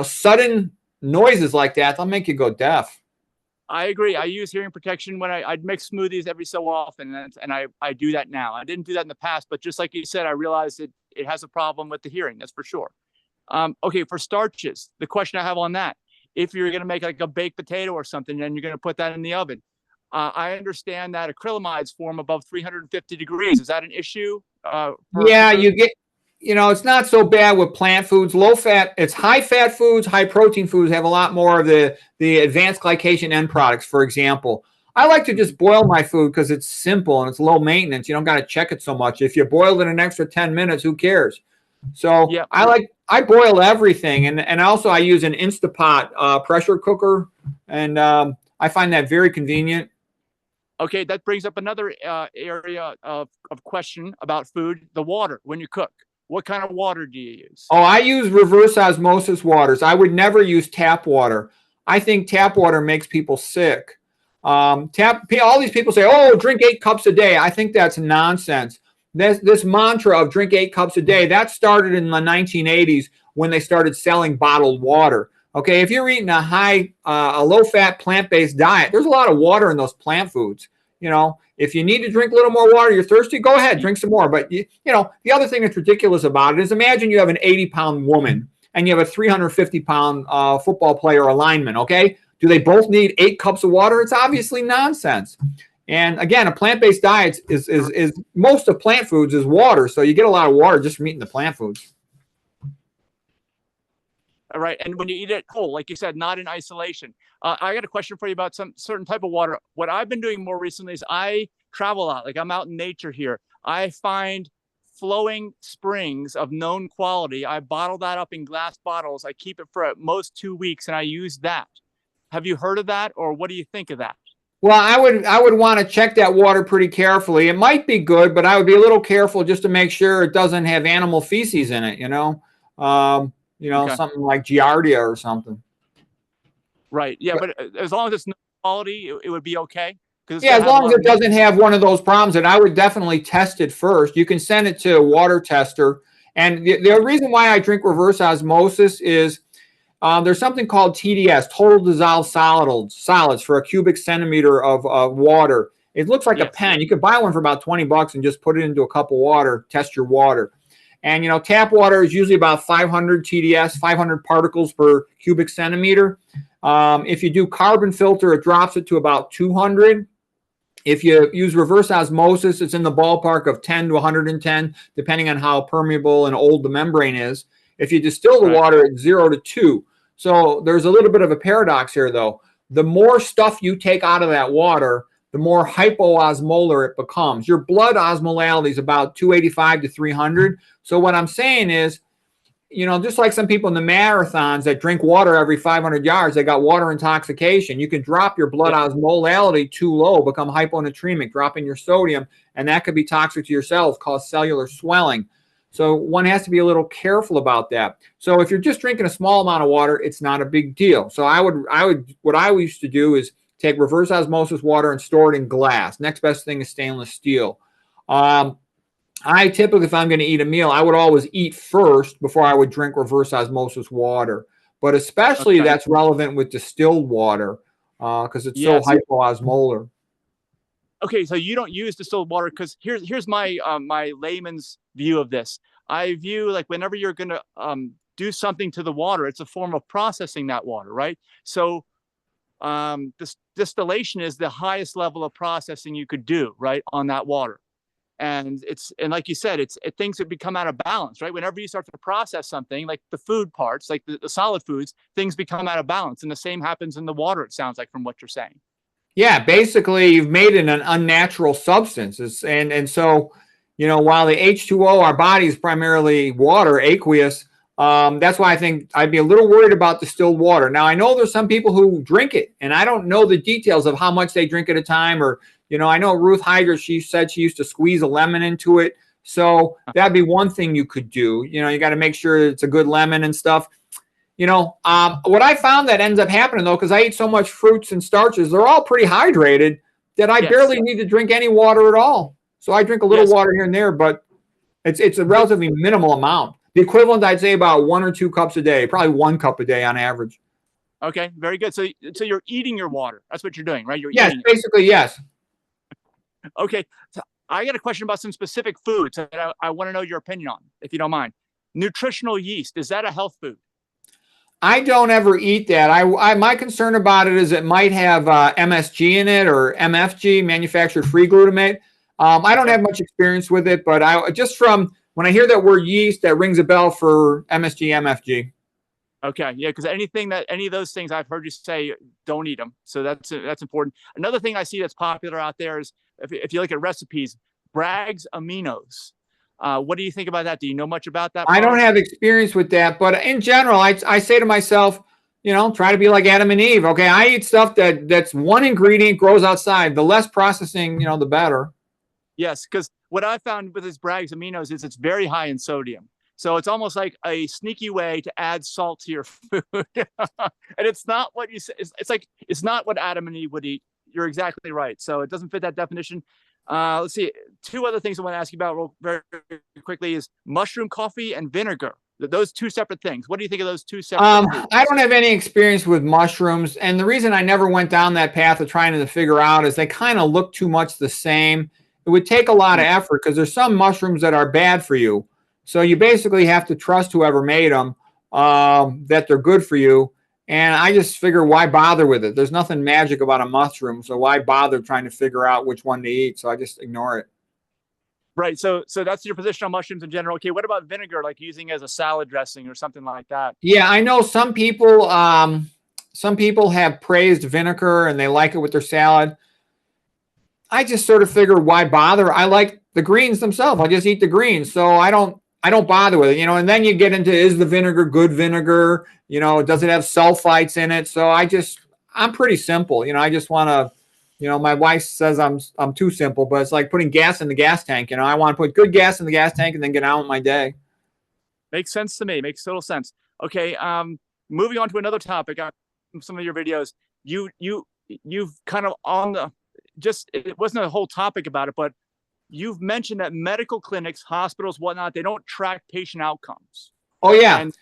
C: Sudden noises like that, they'll make you go deaf.
B: I agree. I use hearing protection when I'd mix smoothies every so often, and I do that now. I didn't do that in the past, but just like you said, I realized it has a problem with the hearing, that's for sure. Okay, for starches, the question I have on that, if you're going to make like a baked potato or something, and you're going to put that in the oven, I understand that acrylamides form above 350 degrees. Is that an issue?
C: You get, it's not so bad with plant foods. Low fat, it's high fat foods, high protein foods have a lot more of the advanced glycation end products, for example. I like to just boil my food because it's simple and it's low maintenance. You don't got to check it so much. If you boil it an extra 10 minutes, who cares? So yeah. I boil everything, and also I use an Instapot pressure cooker, and I find that very convenient.
B: Okay, that brings up another area of question about food, the water when you cook. What kind of water do you use?
C: Oh, I use reverse osmosis waters. I would never use tap water. I think tap water makes people sick. All these people say, oh, drink 8 cups a day. I think that's nonsense. This mantra of drink 8 cups a day, that started in the 1980s when they started selling bottled water. Okay, if you're eating a low-fat plant-based diet, there's a lot of water in those plant foods. You know, if you need to drink a little more water, you're thirsty, go ahead, drink some more. But, you know, the other thing that's ridiculous about it is imagine you have an 80-pound woman and you have a 350-pound football player or lineman, okay? Do they both need 8 cups of water? It's obviously nonsense. And again, a plant-based diet is most of plant foods is water. So you get a lot of water just from eating the plant foods.
B: All right. And when you eat it whole, like you said, not in isolation. I got a question for you about some certain type of water. What I've been doing more recently is I travel a lot. Like I'm out in nature here. I find flowing springs of known quality. I bottle that up in glass bottles. I keep it for at most 2 weeks and I use that. Have you heard of that, or what do you think of that?
C: Well, I would want to check that water pretty carefully. It might be good, but I would be a little careful just to make sure it doesn't have animal feces in it,
B: Okay.
C: something like Giardia or something.
B: Right. Yeah, but as long as it's no quality, it would be okay.
C: Yeah, as long as it doesn't have one of those problems, and I would definitely test it first. You can send it to a water tester. And the reason why I drink reverse osmosis is there's something called TDS, total dissolved solids for a cubic centimeter of water. It looks like a pen. You could buy one for about $20 and just put it into a cup of water, test your water. And, tap water is usually about 500 TDS, 500 particles per cubic centimeter. If you do carbon filter, it drops it to about 200. If you use reverse osmosis, it's in the ballpark of 10 to 110, depending on how permeable and old the membrane is. If you distill the water, it's 0 to 2. So there's a little bit of a paradox here, though. The more stuff you take out of that water, the more hypoosmolar it becomes. Your blood osmolality is about 285 to 300. So what I'm saying is, just like some people in the marathons that drink water every 500 yards, they got water intoxication. You can drop your blood osmolality too low, become hyponatremic, dropping your sodium, and that could be toxic to your cells, cause cellular swelling. So one has to be a little careful about that. So if you're just drinking a small amount of water, it's not a big deal. So what I used to do is take reverse osmosis water and store it in glass. Next best thing is stainless steel. I typically, if I'm going to eat a meal, I would always eat first before I would drink reverse osmosis water. But especially that's relevant with distilled water because it's so hypoosmolar.
B: Okay, so you don't use distilled water because here's my my layman's view of this. I view like whenever you're going to do something to the water, it's a form of processing that water, right? So this distillation is the highest level of processing you could do, right, on that water. And like you said, things that become out of balance, right? Whenever you start to process something like the food parts, like the solid foods, things become out of balance. And the same happens in the water, it sounds like, from what you're saying.
C: Yeah, basically you've made it an unnatural substance. And so, while the H2O, our body is primarily water, aqueous, that's why I think I'd be a little worried about distilled water. Now, I know there's some people who drink it, and I don't know the details of how much they drink at a time. Or, I know Ruth Hyder, she said she used to squeeze a lemon into it. So that'd be one thing you could do. You got to make sure it's a good lemon and stuff. What I found that ends up happening, though, because I eat so much fruits and starches, they're all pretty hydrated that I barely need to drink any water at all. So I drink a little water here and there, but it's a relatively minimal amount. The equivalent, I'd say, about 1 or 2 cups a day, probably 1 cup a day on average.
B: Okay, very good. So you're eating your water. That's what you're doing, right?
C: Yes, basically, yes.
B: Okay, so I got a question about some specific foods that I want to know your opinion on, if you don't mind. Nutritional yeast, is that a health food?
C: I don't ever eat that. My concern about it is it might have MSG in it or MFG, manufactured free glutamate. I don't have much experience with it, but when I hear that word yeast, that rings a bell for MSG, MFG.
B: Okay, yeah, because any of those things I've heard you say, don't eat them. So that's important. Another thing I see that's popular out there is if you look at recipes, Bragg's aminos. What do you think about that? Do you know much about that?
C: I don't have experience with that, but in general, I say to myself, try to be like Adam and Eve. Okay, I eat stuff that's one ingredient, grows outside. The less processing, the better.
B: Yes, because what I found with this Bragg's aminos is it's very high in sodium. So it's almost like a sneaky way to add salt to your food. And it's not what you say. It's like, it's not what Adam and Eve would eat. You're exactly right. So it doesn't fit that definition. Let's see. Two other things I want to ask you about very quickly is mushroom coffee and vinegar. Those two separate things. What do you think of those two separate foods?
C: I don't have any experience with mushrooms. And the reason I never went down that path of trying to figure out is they kind of look too much the same. It would take a lot of effort because there's some mushrooms that are bad for you. So you basically have to trust whoever made them, that they're good for you. And I just figure, why bother with it? There's nothing magic about a mushroom. So why bother trying to figure out which one to eat? So I just ignore it.
B: Right. So that's your position on mushrooms in general. Okay. What about vinegar, like using as a salad dressing or something like that?
C: Yeah, I know some people have praised vinegar and they like it with their salad. I just sort of figure, why bother? I like the greens themselves. I just eat the greens. So I don't bother with it, and then you get into, is the vinegar good vinegar? Does it have sulfites in it? So I'm pretty simple. I just want to, my wife says I'm too simple, but it's like putting gas in the gas tank. I want to put good gas in the gas tank and then get on with my day.
B: Makes sense to me. Makes total sense. Okay. Moving on to another topic. Some of your videos, you've kind of it wasn't a whole topic about it, but you've mentioned that medical clinics, hospitals, whatnot, they don't track patient outcomes.
C: Oh yeah.
B: And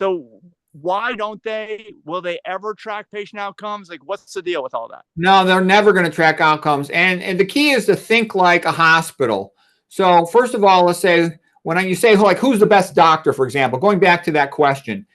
B: so why don't they? Will they ever track patient outcomes? Like, what's the deal with all that?
C: No, they're never going to track outcomes. And the key is to think like a hospital. So first of all, let's say, when you say, like, who's the best doctor, for example, going back to that question,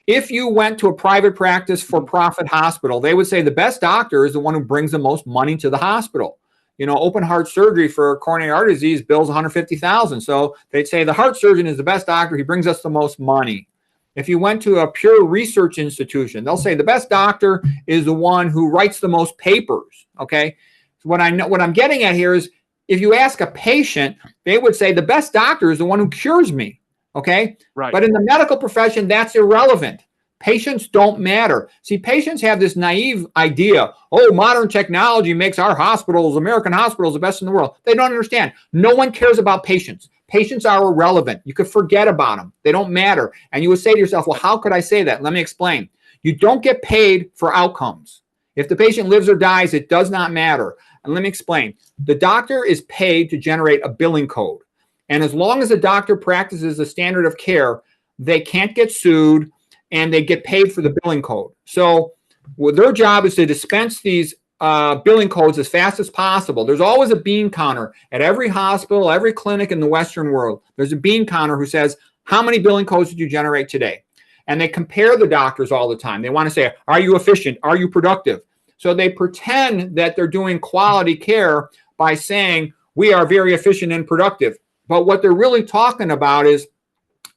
C: if you went to a private practice for-profit hospital, they would say the best doctor is the one who brings the most money to the hospital. Open heart surgery for coronary artery disease bills $150,000. So they'd say the heart surgeon is the best doctor. He brings us the most money. If you went to a pure research institution, they'll say the best doctor is the one who writes the most papers. Okay. So what I'm getting at here is, if you ask a patient, they would say the best doctor is the one who cures me. Okay.
B: Right.
C: But in the medical profession, that's irrelevant. Patients don't matter. See, patients have this naive idea, modern technology makes our hospitals, American hospitals, the best in the world. They don't understand. No one cares about patients. Patients are irrelevant. You could forget about them. They don't matter. And you would say to yourself, well, how could I say that? Let me explain. You don't get paid for outcomes. If the patient lives or dies, it does not matter. And let me explain. The doctor is paid to generate a billing code. And as long as the doctor practices the standard of care, they can't get sued and they get paid for the billing code. So their job is to dispense these billing codes as fast as possible. There's always a bean counter at every hospital, every clinic in the Western world. There's a bean counter who says, how many billing codes did you generate today? And they compare the doctors all the time. They want to say, are you efficient? Are you productive? So they pretend that they're doing quality care by saying, we are very efficient and productive. But what they're really talking about is,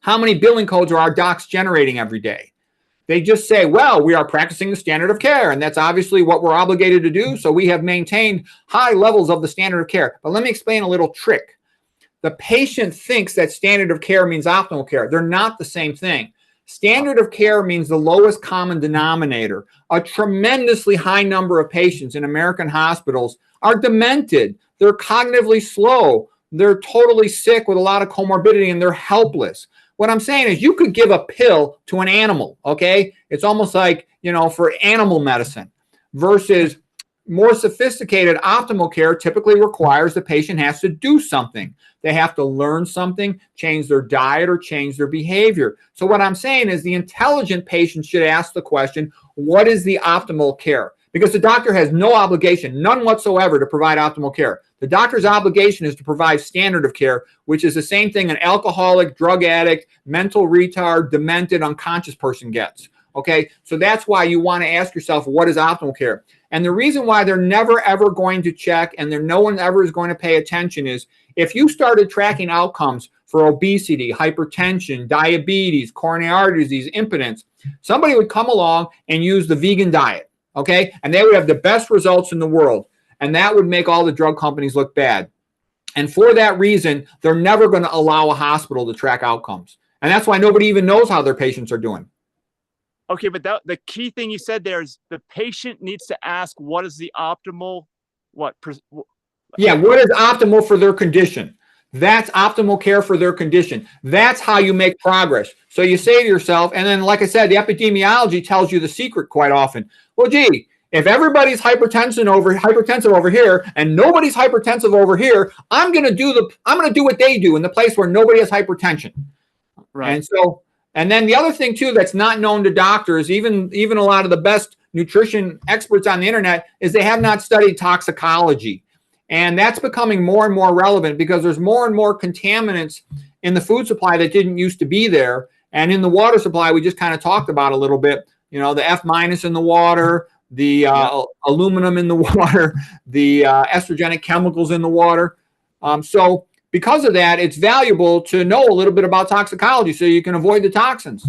C: how many billing codes are our docs generating every day? They just say, well, we are practicing the standard of care, and that's obviously what we're obligated to do. So we have maintained high levels of the standard of care. But let me explain a little trick. The patient thinks that standard of care means optimal care. They're not the same thing. Standard of care means the lowest common denominator. A tremendously high number of patients in American hospitals are demented. They're cognitively slow. They're totally sick with a lot of comorbidity, and they're helpless. What I'm saying is, you could give a pill to an animal, okay? It's almost like, for animal medicine, versus more sophisticated optimal care typically requires the patient has to do something. They have to learn something, change their diet, or change their behavior. So what I'm saying is, the intelligent patient should ask the question, what is the optimal care? Because the doctor has no obligation, none whatsoever, to provide optimal care. The doctor's obligation is to provide standard of care, which is the same thing an alcoholic, drug addict, mental retard, demented, unconscious person gets. Okay, so that's why you want to ask yourself, what is optimal care? And the reason why they're never, ever going to check, and no one ever is going to pay attention, is if you started tracking outcomes for obesity, hypertension, diabetes, coronary artery disease, impotence, somebody would come along and use the vegan diet. Okay, and they would have the best results in the world. And that would make all the drug companies look bad. And for that reason, they're never going to allow a hospital to track outcomes. And that's why nobody even knows how their patients are doing.
B: Okay, but the key thing you said there is the patient needs to ask, what is the optimal,
C: what is optimal for their condition? That's optimal care for their condition. That's how you make progress. So you say to yourself, and then like I said, the epidemiology tells you the secret quite often. Well, gee, if everybody's hypertensive over here and nobody's hypertensive over here, I'm going to do what they do in the place where nobody has hypertension. Right. And then the other thing too that's not known to doctors, even a lot of the best nutrition experts on the internet, is they have not studied toxicology. And that's becoming more and more relevant because there's more and more contaminants in the food supply that didn't used to be there. And in the water supply, we just kind of talked about a little bit, you know, the F- in the water, the aluminum in the water, the estrogenic chemicals in the water. So because of that, it's valuable to know a little bit about toxicology so you can avoid the toxins.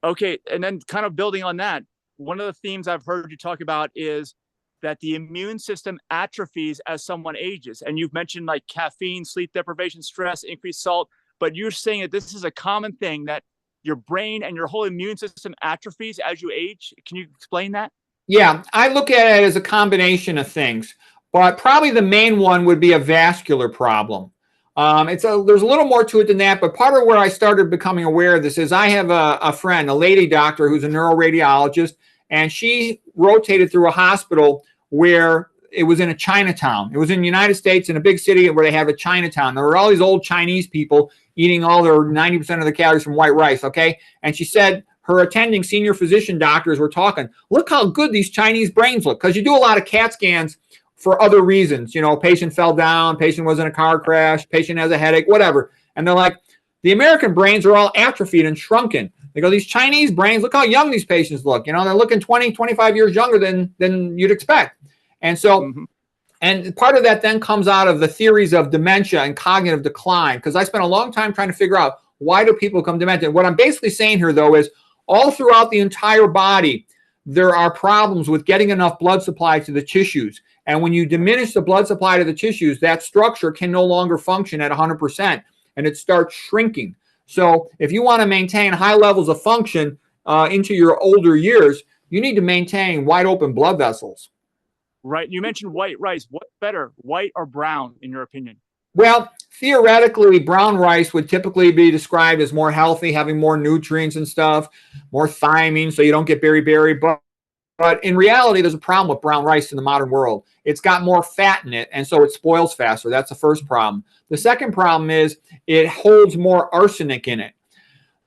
B: Okay. And then kind of building on that, one of the themes I've heard you talk about is that the immune system atrophies as someone ages. And you've mentioned like caffeine, sleep deprivation, stress, increased salt, but you're saying that this is a common thing, that your brain and your whole immune system atrophies as you age. Can you explain that?
C: Yeah, I look at it as a combination of things, but probably the main one would be a vascular problem. There's a little more to it than that, but part of where I started becoming aware of this is I have a friend, a lady doctor who's a neuroradiologist, and she rotated through a hospital where it was in a Chinatown. It was in the United States in a big city where they have a Chinatown. There were all these old Chinese people eating all their 90% of the calories from white rice, okay? And she said her attending senior physician doctors were talking, look how good these Chinese brains look, because you do a lot of CAT scans for other reasons. You know, patient fell down, patient was in a car crash, patient has a headache, whatever. And they're like, the American brains are all atrophied and shrunken. They go, these Chinese brains, look how young these patients look. You know, they're looking 20, 25 years younger than you'd expect. And so, and part of that then comes out of the theories of dementia and cognitive decline, because I spent a long time trying to figure out, why do people become demented? What I'm basically saying here, though, is all throughout the entire body, there are problems with getting enough blood supply to the tissues. And when you diminish the blood supply to the tissues, that structure can no longer function at 100%, and it starts shrinking. So if you want to maintain high levels of function into your older years, you need to maintain wide open blood vessels.
B: Right. You mentioned white rice. What's better, white or brown, in your opinion?
C: Well, theoretically, brown rice would typically be described as more healthy, having more nutrients and stuff, more thiamine, so you don't get beriberi. But in reality, there's a problem with brown rice in the modern world. It's got more fat in it, and so it spoils faster. That's the first problem. The second problem is it holds more arsenic in it.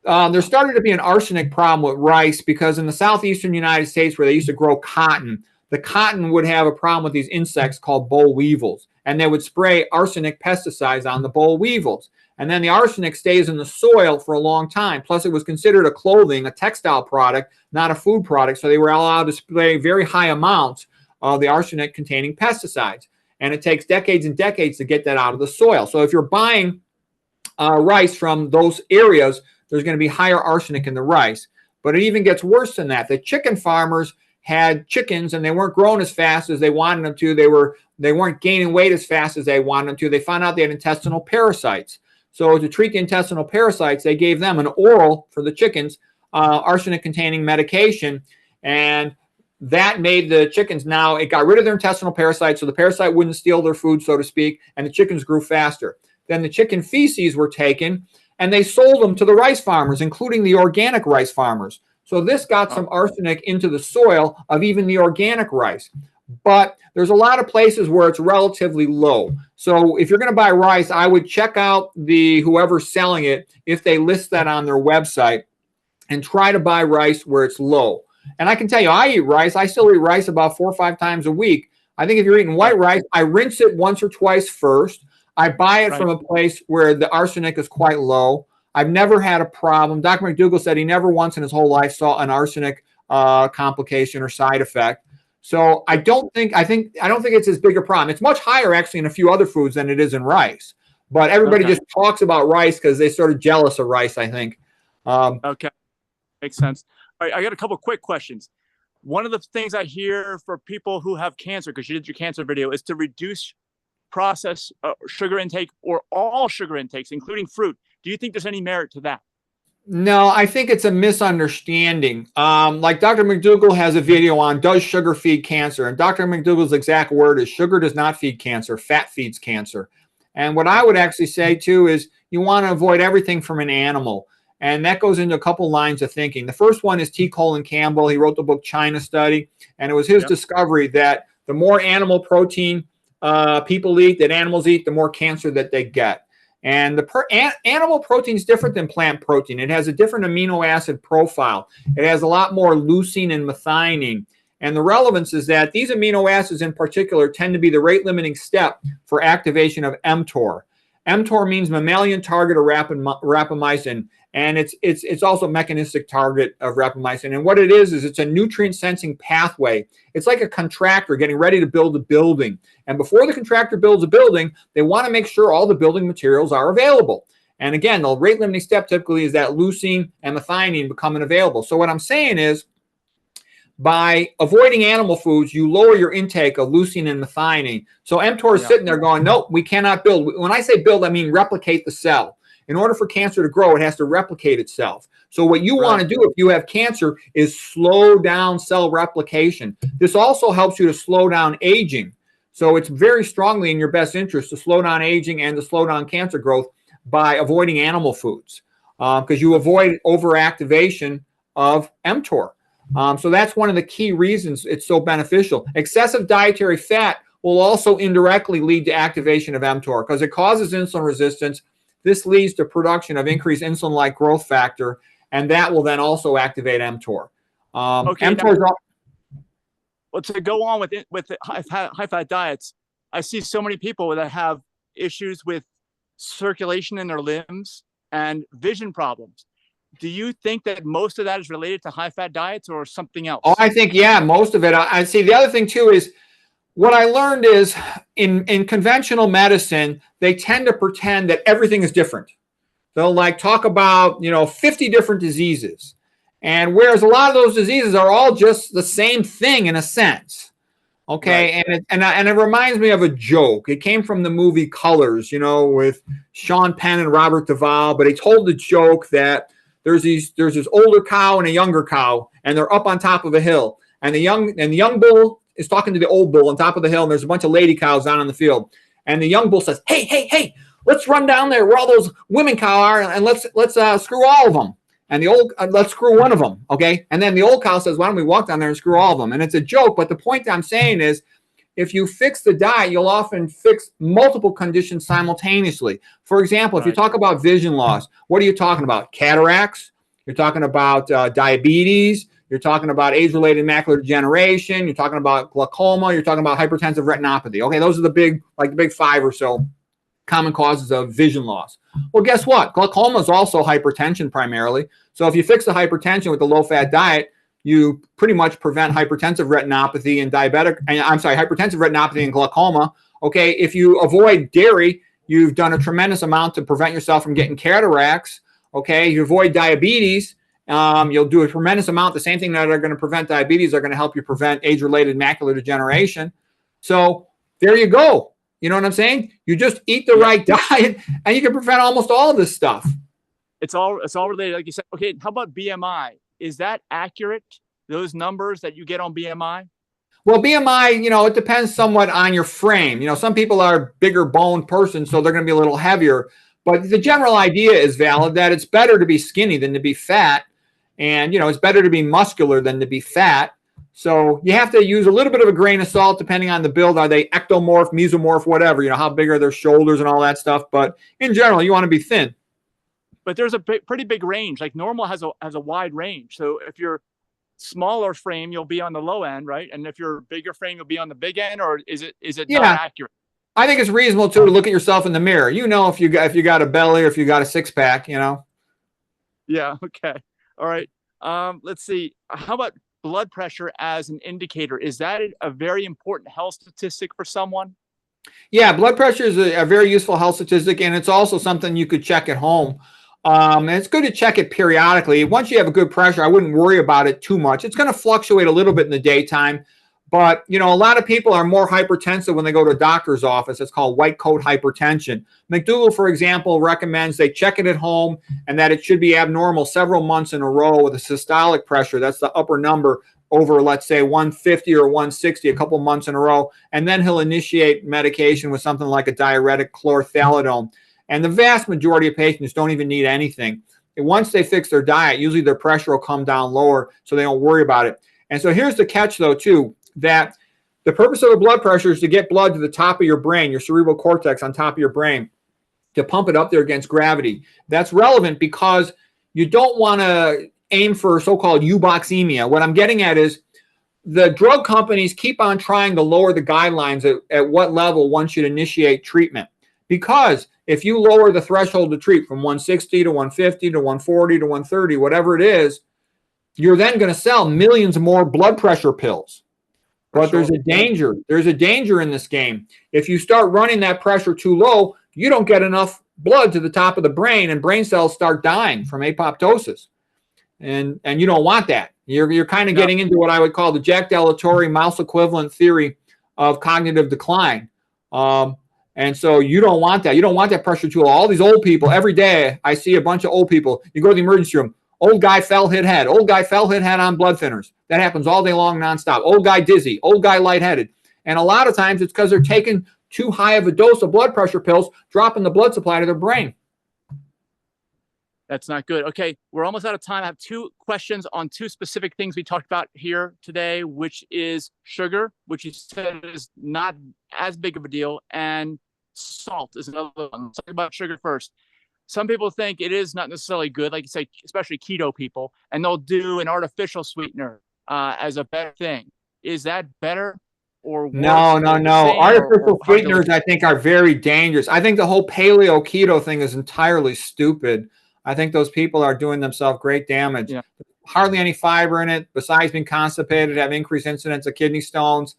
C: There started to be an arsenic problem with rice because in the southeastern United States, where they used to grow cotton, the cotton would have a problem with these insects called boll weevils, and they would spray arsenic pesticides on the boll weevils. And then the arsenic stays in the soil for a long time. Plus, it was considered a textile product, not a food product. So they were allowed to spray very high amounts of the arsenic containing pesticides. And it takes decades and decades to get that out of the soil. So if you're buying rice from those areas, there's going to be higher arsenic in the rice. But it even gets worse than that. The chicken farmers had chickens and they weren't growing as fast as they wanted them to. They weren't gaining weight as fast as they wanted them to. They found out they had intestinal parasites. So to treat the intestinal parasites, they gave them an oral for the chickens, arsenic-containing medication, and that made the chickens now, it got rid of their intestinal parasites, so the parasite wouldn't steal their food, so to speak, and the chickens grew faster. Then the chicken feces were taken, and they sold them to the rice farmers, including the organic rice farmers. So this got some arsenic into the soil of even the organic rice. But there's a lot of places where it's relatively low. So if you're going to buy rice, I would check out whoever's selling it, if they list that on their website, and try to buy rice where it's low. And I can tell you, I eat rice. I still eat rice about 4 or 5 times a week. I think if you're eating white rice, I rinse it once or twice first. I buy it from a place where the arsenic is quite low. I've never had a problem. Dr. McDougall said he never once in his whole life saw an arsenic complication or side effect. So I don't think it's as big a problem. It's much higher actually in a few other foods than it is in rice. But everybody just talks about rice because they're sort of jealous of rice, I think.
B: Okay, makes sense. All right, I got a couple quick questions. One of the things I hear for people who have cancer, because you did your cancer video, is to reduce processed sugar intake or all sugar intakes, including fruit. Do you think there's any merit to that?
C: No, I think it's a misunderstanding. Like Dr. McDougall has a video on, does sugar feed cancer? And Dr. McDougall's exact word is, sugar does not feed cancer, fat feeds cancer. And what I would actually say too is you want to avoid everything from an animal. And that goes into a couple lines of thinking. The first one is T. Colin Campbell. He wrote the book China Study, and it was his discovery that the more animal protein people eat, that animals eat, the more cancer that they get. And the animal protein is different than plant protein. It has a different amino acid profile. It has a lot more leucine and methionine. And the relevance is that these amino acids in particular tend to be the rate-limiting step for activation of mTOR. mTOR means mammalian target of rapamycin, and it's also a mechanistic target of rapamycin. And what it is it's a nutrient-sensing pathway. It's like a contractor getting ready to build a building. And before the contractor builds a building, they want to make sure all the building materials are available. And again, the rate-limiting step typically is that leucine and methionine becoming available. So what I'm saying is, by avoiding animal foods, you lower your intake of leucine and methionine. So mTOR is sitting there going, nope, we cannot build. When I say build, I mean replicate the cell. In order for cancer to grow, it has to replicate itself. So what you want to do if you have cancer is slow down cell replication. This also helps you to slow down aging. So it's very strongly in your best interest to slow down aging and to slow down cancer growth by avoiding animal foods, because you avoid overactivation of mTOR. So that's one of the key reasons it's so beneficial. Excessive dietary fat will also indirectly lead to activation of mTOR because it causes insulin resistance. This leads to production of increased insulin-like growth factor, and that will then also activate mTOR. mTOR
B: well, to go on with the high-fat diets, I see so many people that have issues with circulation in their limbs and vision problems. Do you think that most of that is related to high-fat diets or something else?
C: Oh, I think, most of it. I see. The other thing, too, is what I learned is in conventional medicine, they tend to pretend that everything is different. They'll talk about, 50 different diseases. And whereas a lot of those diseases are all just the same thing in a sense. Okay. Right. And it reminds me of a joke. It came from the movie Colors, with Sean Penn and Robert Duvall. But he told the joke that there's this older cow and a younger cow, and they're up on top of a hill. And the young bull is talking to the old bull on top of the hill, and there's a bunch of lady cows down on the field. And the young bull says, hey, let's run down there where all those women cow are, and let's screw all of them. And the old let's screw one of them, okay? And then the old cow says, why don't we walk down there and screw all of them? And it's a joke, but the point I'm saying is, if you fix the diet, you'll often fix multiple conditions simultaneously. For example, if you talk about vision loss, what are you talking about? Cataracts? You're talking about diabetes? You're talking about age-related macular degeneration? You're talking about glaucoma? You're talking about hypertensive retinopathy? Okay, those are the big 5 or so common causes of vision loss. Well, guess what? Glaucoma is also hypertension primarily. So if you fix the hypertension with the low-fat diet, you pretty much prevent hypertensive retinopathy and hypertensive retinopathy and glaucoma. Okay, if you avoid dairy, you've done a tremendous amount to prevent yourself from getting cataracts. Okay, you avoid diabetes, you'll do a tremendous amount. The same thing that are going to prevent diabetes are going to help you prevent age-related macular degeneration. So there you go. You know what I'm saying? You just eat the right diet, and you can prevent almost all of this stuff.
B: It's all related, like you said. Okay, how about BMI? Is that accurate? Those numbers that you get on BMI?
C: Well, BMI, it depends somewhat on your frame. Some people are a bigger boned person, so they're going to be a little heavier. But the general idea is valid that it's better to be skinny than to be fat. And, it's better to be muscular than to be fat. So you have to use a little bit of a grain of salt depending on the build. Are they ectomorph, mesomorph, whatever, how big are their shoulders and all that stuff. But in general, you want to be thin.
B: But there's a pretty big range. Like normal has a wide range. So if you're smaller frame, you'll be on the low end, right? And if you're bigger frame, you'll be on the big end, or is it not accurate?
C: I think it's reasonable too to look at yourself in the mirror. If you got a belly or if you got a six pack, Yeah.
B: Okay. All right. Let's see. How about blood pressure as an indicator? Is that a very important health statistic for someone?
C: Yeah, blood pressure is a very useful health statistic, and it's also something you could check at home. And it's good to check it periodically. Once you have a good pressure, I wouldn't worry about it too much. It's going to fluctuate a little bit in the daytime, But, you know, a lot of people are more hypertensive when they go to a doctor's office. It's called white coat hypertension. McDougall, for example, recommends they check it at home and that it should be abnormal several months in a row with a systolic pressure. That's the upper number over, let's say, 150 or 160 a couple months in a row. And then he'll initiate medication with something like a diuretic chlorthalidone. And the vast majority of patients don't even need anything. And once they fix their diet, usually their pressure will come down lower, so they don't worry about it. And so here's the catch, though, too, that the purpose of the blood pressure is to get blood to the top of your brain, your cerebral cortex on top of your brain, to pump it up there against gravity. That's relevant because you don't want to aim for so-called euboxemia. What I'm getting at is the drug companies keep on trying to lower the guidelines at what level one should initiate treatment. Because if you lower the threshold to treat from 160 to 150 to 140 to 130, whatever it is, you're then going to sell millions more blood pressure pills. But there's a danger. There's a danger in this game. If you start running that pressure too low, you don't get enough blood to the top of the brain, and brain cells start dying from apoptosis. And you don't want that. You're kind of getting into what I would call the Jack Delatory mouse equivalent theory of cognitive decline. And so you don't want that. You don't want that pressure too low. All these old people, every day I see a bunch of old people. You go to the emergency room. Old guy fell, hit head. Old guy fell, hit head on blood thinners. That happens all day long, nonstop. Old guy dizzy. Old guy lightheaded. And a lot of times it's because they're taking too high of a dose of blood pressure pills, dropping the blood supply to their brain.
B: That's not good. Okay, we're almost out of time. I have two questions on two specific things we talked about here today, which is sugar, which you said is not as big of a deal, and salt is another one. Let's talk about sugar first. Some people think it is not necessarily good, like you say, especially keto people, and they'll do an artificial sweetener as a better thing. Is that better or worse?
C: No. Artificial sweeteners, I think, are very dangerous. I think the whole paleo keto thing is entirely stupid. I think those people are doing themselves great damage. Yeah. Hardly any fiber in it, besides being constipated, have increased incidence of kidney stones.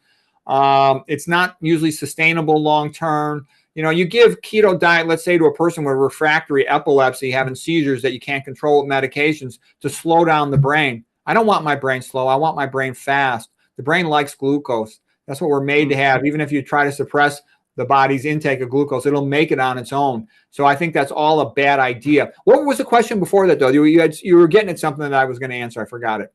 C: It's not usually sustainable long term. You know, you give keto diet, let's say, to a person with refractory epilepsy, having seizures that you can't control with medications to slow down the brain. I don't want my brain slow. I want my brain fast. The brain likes glucose. That's what we're made to have. Even if you try to suppress the body's intake of glucose, it'll make it on its own. So I think that's all a bad idea. What was the question before that, though? You were getting at something that I was going to answer. I forgot it.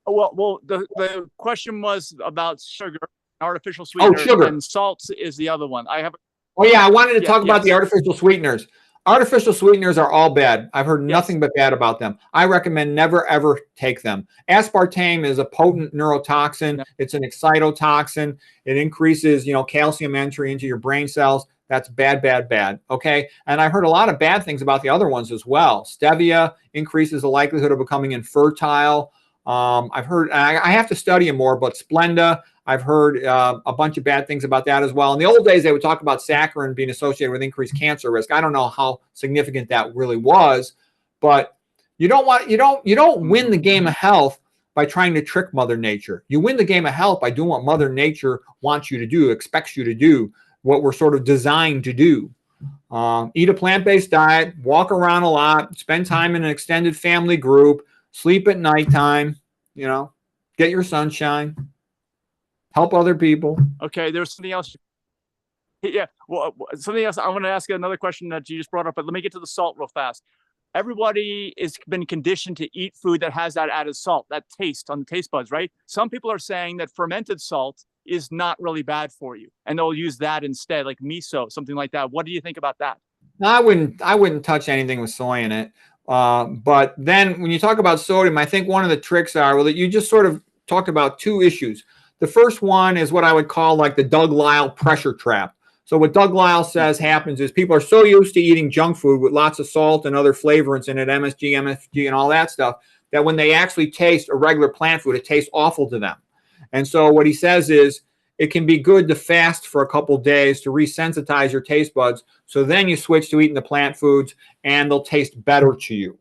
B: Well, the question was about sugar. Artificial sweetener,
C: sugar.
B: And salts is the other one. I
C: wanted to talk about the artificial sweeteners. Artificial sweeteners are all bad. I've heard nothing but bad about them. I recommend never, ever take them. Aspartame is a potent neurotoxin. It's an excitotoxin. It increases, calcium entry into your brain cells. That's bad, bad, bad. Okay. And I heard a lot of bad things about the other ones as well. Stevia increases the likelihood of becoming infertile. I've heard, I have to study them more, but Splenda, I've heard a bunch of bad things about that as well. In the old days, they would talk about saccharin being associated with increased cancer risk. I don't know how significant that really was, but you don't win the game of health by trying to trick Mother Nature. You win the game of health by doing what Mother Nature wants you to do, expects you to do, what we're sort of designed to do. Eat a plant-based diet, walk around a lot, spend time in an extended family group, sleep at nighttime, get your sunshine. Help other people.
B: Okay, there's something else. Yeah, well, something else. I want to ask you another question that you just brought up, but let me get to the salt real fast. Everybody has been conditioned to eat food that has that added salt, that taste on the taste buds, right? Some people are saying that fermented salt is not really bad for you, and they'll use that instead, like miso, something like that. What do you think about that?
C: No, I wouldn't touch anything with soy in it. But then when you talk about sodium, I think one of the tricks are, that you just sort of talked about two issues. The first one is what I would call like the Doug Lisle pressure trap. So what Doug Lisle says happens is people are so used to eating junk food with lots of salt and other flavorants in it, MSG, MSG, and all that stuff, that when they actually taste a regular plant food, it tastes awful to them. And so what he says is it can be good to fast for a couple days to resensitize your taste buds. So then you switch to eating the plant foods and they'll taste better to you.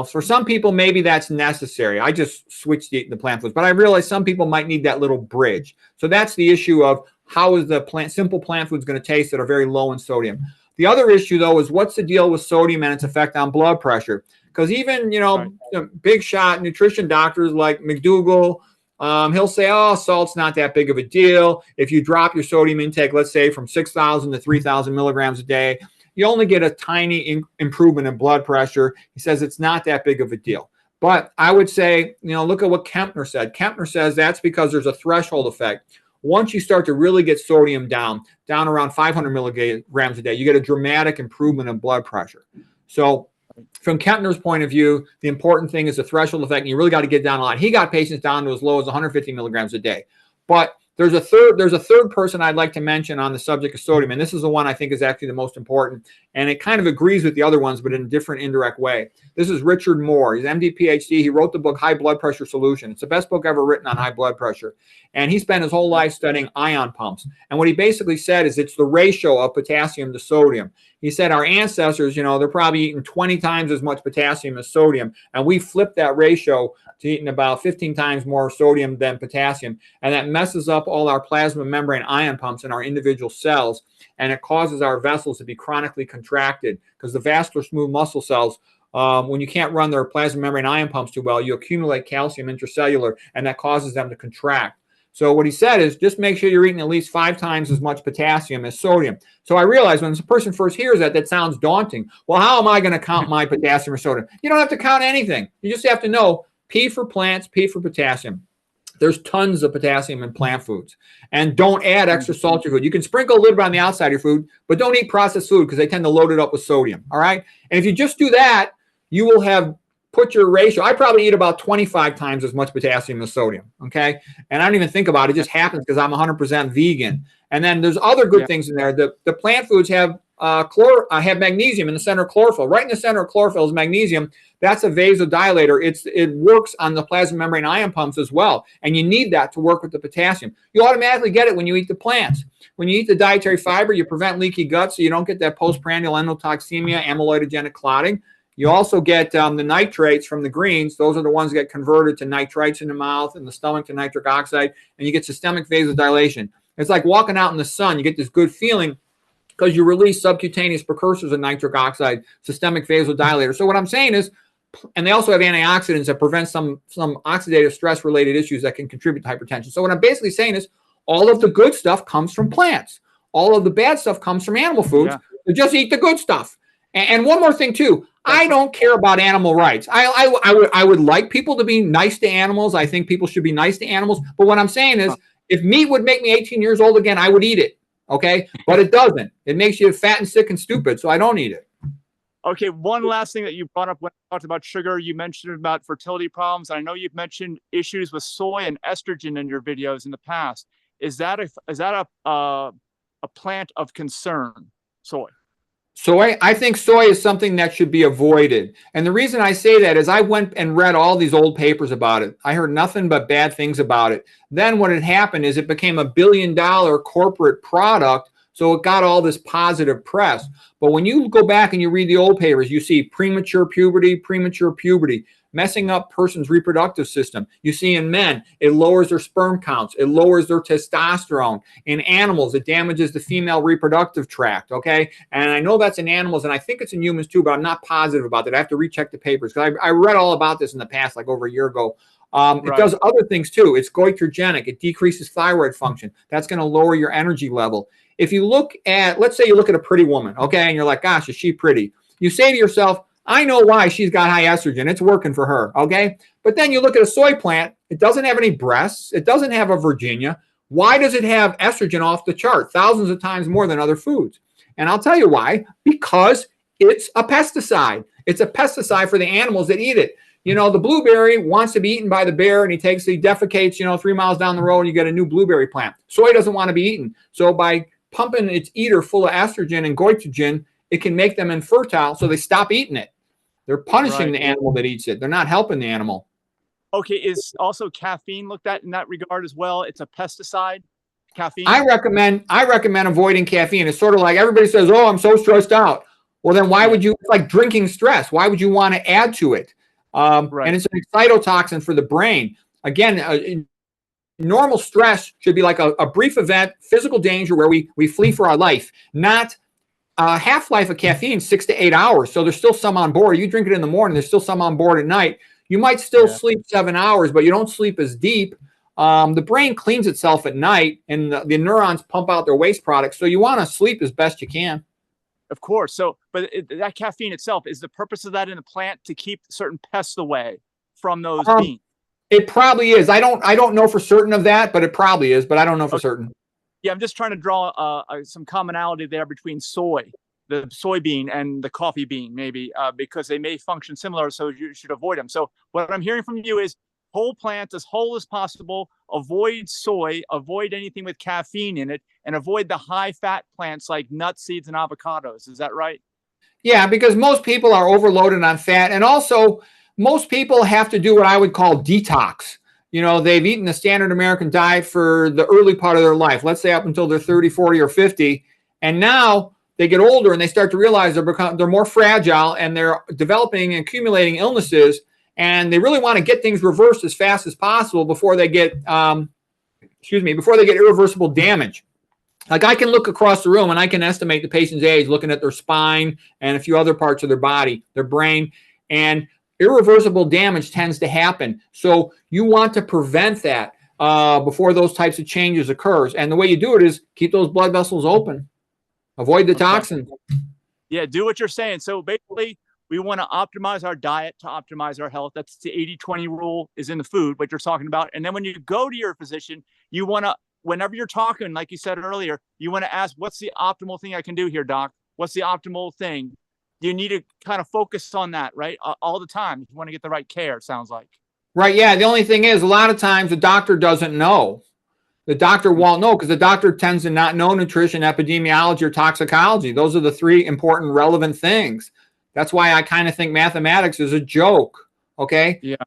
C: For some people, maybe that's necessary. I just switched to eating the plant foods, but I realize some people might need that little bridge. So that's the issue of how is the simple plant foods going to taste that are very low in sodium. The other issue, though, is what's the deal with sodium and its effect on blood pressure? Because even, big shot nutrition doctors like McDougall He'll say, oh, salt's not that big of a deal. If you drop your sodium intake, let's say from 6,000 to 3,000 milligrams a day, you only get a tiny improvement in blood pressure. He says it's not that big of a deal. But I would say, look at what Kempner said. Kempner says that's because there's a threshold effect. Once you start to really get sodium down around 500 milligrams a day, you get a dramatic improvement in blood pressure. So from Kempner's point of view, the important thing is the threshold effect, and you really got to get down a lot. He got patients down to as low as 150 milligrams a day. But there's a third person I'd like to mention on the subject of sodium, and this is the one I think is actually the most important, and it kind of agrees with the other ones, but in a different, indirect way. This is Richard Moore. He's MD, PhD. He wrote the book High Blood Pressure Solution. It's the best book ever written on high blood pressure, and he spent his whole life studying ion pumps. And what he basically said is it's the ratio of potassium to sodium. He said our ancestors, they're probably eating 20 times as much potassium as sodium, and we flipped that ratio to eating about 15 times more sodium than potassium, and that messes up all our plasma membrane ion pumps in our individual cells, and it causes our vessels to be chronically contracted because the vascular smooth muscle cells, when you can't run their plasma membrane ion pumps too well, you accumulate calcium intracellular, and that causes them to contract. So what he said is just make sure you're eating at least 5 times as much potassium as sodium. So I realized when a person first hears that sounds daunting. Well, how am I going to count my potassium or sodium? You don't have to count anything. You just have to know P for plants, P for potassium. There's tons of potassium in plant foods. And don't add extra salt to your food. You can sprinkle a little bit on the outside of your food, but don't eat processed food because they tend to load it up with sodium. All right? And if you just do that, you will have put your ratio. I probably eat about 25 times as much potassium as sodium, okay? And I don't even think about it. It just happens because I'm 100% vegan. And then there's other good things in there. The plant foods have magnesium in the center of chlorophyll. Right in the center of chlorophyll is magnesium. That's a vasodilator. It works on the plasma membrane ion pumps as well. And you need that to work with the potassium. You automatically get it when you eat the plants. When you eat the dietary fiber, you prevent leaky gut so you don't get that postprandial endotoxemia, amyloidogenic clotting. You also get the nitrates from the greens. Those are the ones that get converted to nitrites in the mouth and the stomach to nitric oxide, and you get systemic vasodilation. It's like walking out in the sun. You get this good feeling because you release subcutaneous precursors of nitric oxide, systemic vasodilator. So what I'm saying is, and they also have antioxidants that prevent some oxidative stress-related issues that can contribute to hypertension. So what I'm basically saying is all of the good stuff comes from plants. All of the bad stuff comes from animal foods. Yeah. So just eat the good stuff. And one more thing, too. I don't care about animal rights. I would like people to be nice to animals. I think people should be nice to animals. But what I'm saying is, if meat would make me 18 years old again, I would eat it. Okay? But it doesn't. It makes you fat and sick and stupid, so I don't eat it.
B: Okay, one last thing that you brought up when you talked about sugar, you mentioned about fertility problems. I know you've mentioned issues with soy and estrogen in your videos in the past. Is that a plant of concern, soy?
C: Soy, I think soy is something that should be avoided. And the reason I say that is I went and read all these old papers about it. I heard nothing but bad things about it. Then what had happened is it became $1 billion corporate product, so it got all this positive press. But when you go back and you read the old papers, you see premature puberty, messing up person's reproductive system. You see in men, it lowers their sperm counts. It lowers their testosterone. In animals, it damages the female reproductive tract, okay? And I know that's in animals, and I think it's in humans too, but I'm not positive about that. I have to recheck the papers because I read all about this in the past, like over a year ago. It does other things too. It's goitrogenic. It decreases thyroid function. That's going to lower your energy level. If you look at, let's say you look at a pretty woman, okay, and you're like, gosh, is she pretty? You say to yourself, I know why she's got high estrogen. It's working for her, okay? But then you look at a soy plant. It doesn't have any breasts. It doesn't have a Virginia. Why does it have estrogen off the chart? Thousands of times more than other foods. And I'll tell you why. Because it's a pesticide. It's a pesticide for the animals that eat it. You know, the blueberry wants to be eaten by the bear, and he defecates, 3 miles down the road, and you get a new blueberry plant. Soy doesn't want to be eaten. So by pumping its eater full of estrogen and goitrogen, it can make them infertile, so they stop eating it. They're punishing the animal that eats it. They're not helping the animal.
B: Okay, is also caffeine looked at in that regard as well? It's a pesticide, caffeine?
C: I recommend avoiding caffeine. It's sort of like everybody says, oh, I'm so stressed out. Well, then why would you, it's like drinking stress. Why would you want to add to it? And it's an excitotoxin for the brain. Again, normal stress should be like a brief event, physical danger where we flee for our life, not half-life of caffeine, 6 to 8 hours. So there's still some on board. You drink it in the morning, there's still some on board at night. You might still sleep 7 hours, but you don't sleep as deep. the brain cleans itself at night, and the neurons pump out their waste products. So you want to sleep as best you can.
B: Of course. So, but that caffeine itself, is the purpose of that in the plant to keep certain pests away from those beans?
C: It probably is. I don't know for certain of that, but it probably is. But I don't know for certain.
B: Yeah, I'm just trying to draw some commonality there between the soybean, and the coffee bean, maybe, because they may function similar. So you should avoid them. So what I'm hearing from you is whole plants, as whole as possible. Avoid soy. Avoid anything with caffeine in it, and avoid the high fat plants like nuts, seeds, and avocados. Is that right?
C: Yeah, because most people are overloaded on fat, and also most people have to do what I would call detox. They've eaten the standard American diet for the early part of their life, let's say up until they're 30, 40, or 50. And now they get older and they start to realize they're more fragile, and they're developing and accumulating illnesses. And they really want to get things reversed as fast as possible before they get, irreversible damage. Like, I can look across the room and I can estimate the patient's age looking at their spine and a few other parts of their body, their brain, and irreversible damage tends to happen. So you want to prevent that before those types of changes occurs. And the way you do it is keep those blood vessels open. Avoid the toxin.
B: Yeah, do what you're saying. So basically, we want to optimize our diet to optimize our health. That's the 80-20 rule, is in the food, what you're talking about. And then when you go to your physician, you want to, whenever you're talking, like you said earlier, you want to ask, what's the optimal thing I can do here, doc? What's the optimal thing? You need to kind of focus on that, right? All the time. If you want to get the right care, it sounds like.
C: Right, yeah. The only thing is, a lot of times the doctor doesn't know. The doctor won't know because the doctor tends to not know nutrition, epidemiology, or toxicology. Those are the three important relevant things. That's why I kind of think mathematics is a joke, okay?
B: Yeah.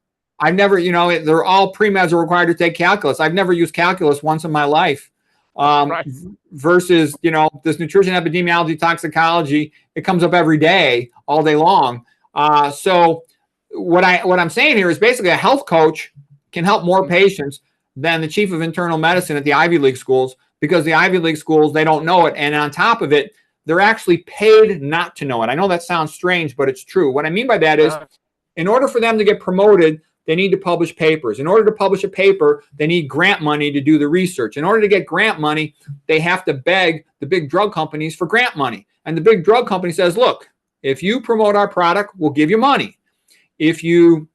C: I've never, they're all pre-meds are required to take calculus. I've never used calculus once in my life.
B: Right.
C: Versus, this nutrition, epidemiology, toxicology, it comes up every day, all day long. So what I'm saying here is basically a health coach can help more patients than the chief of internal medicine at the Ivy League schools, because the Ivy League schools, they don't know it. And on top of it, they're actually paid not to know it. I know that sounds strange, but it's true. What I mean by that is, in order for them to get promoted, they need to publish papers. In order to publish a paper, they need grant money to do the research. In order to get grant money, they have to beg the big drug companies for grant money. And the big drug company says, look, if you promote our product, we'll give you money. If you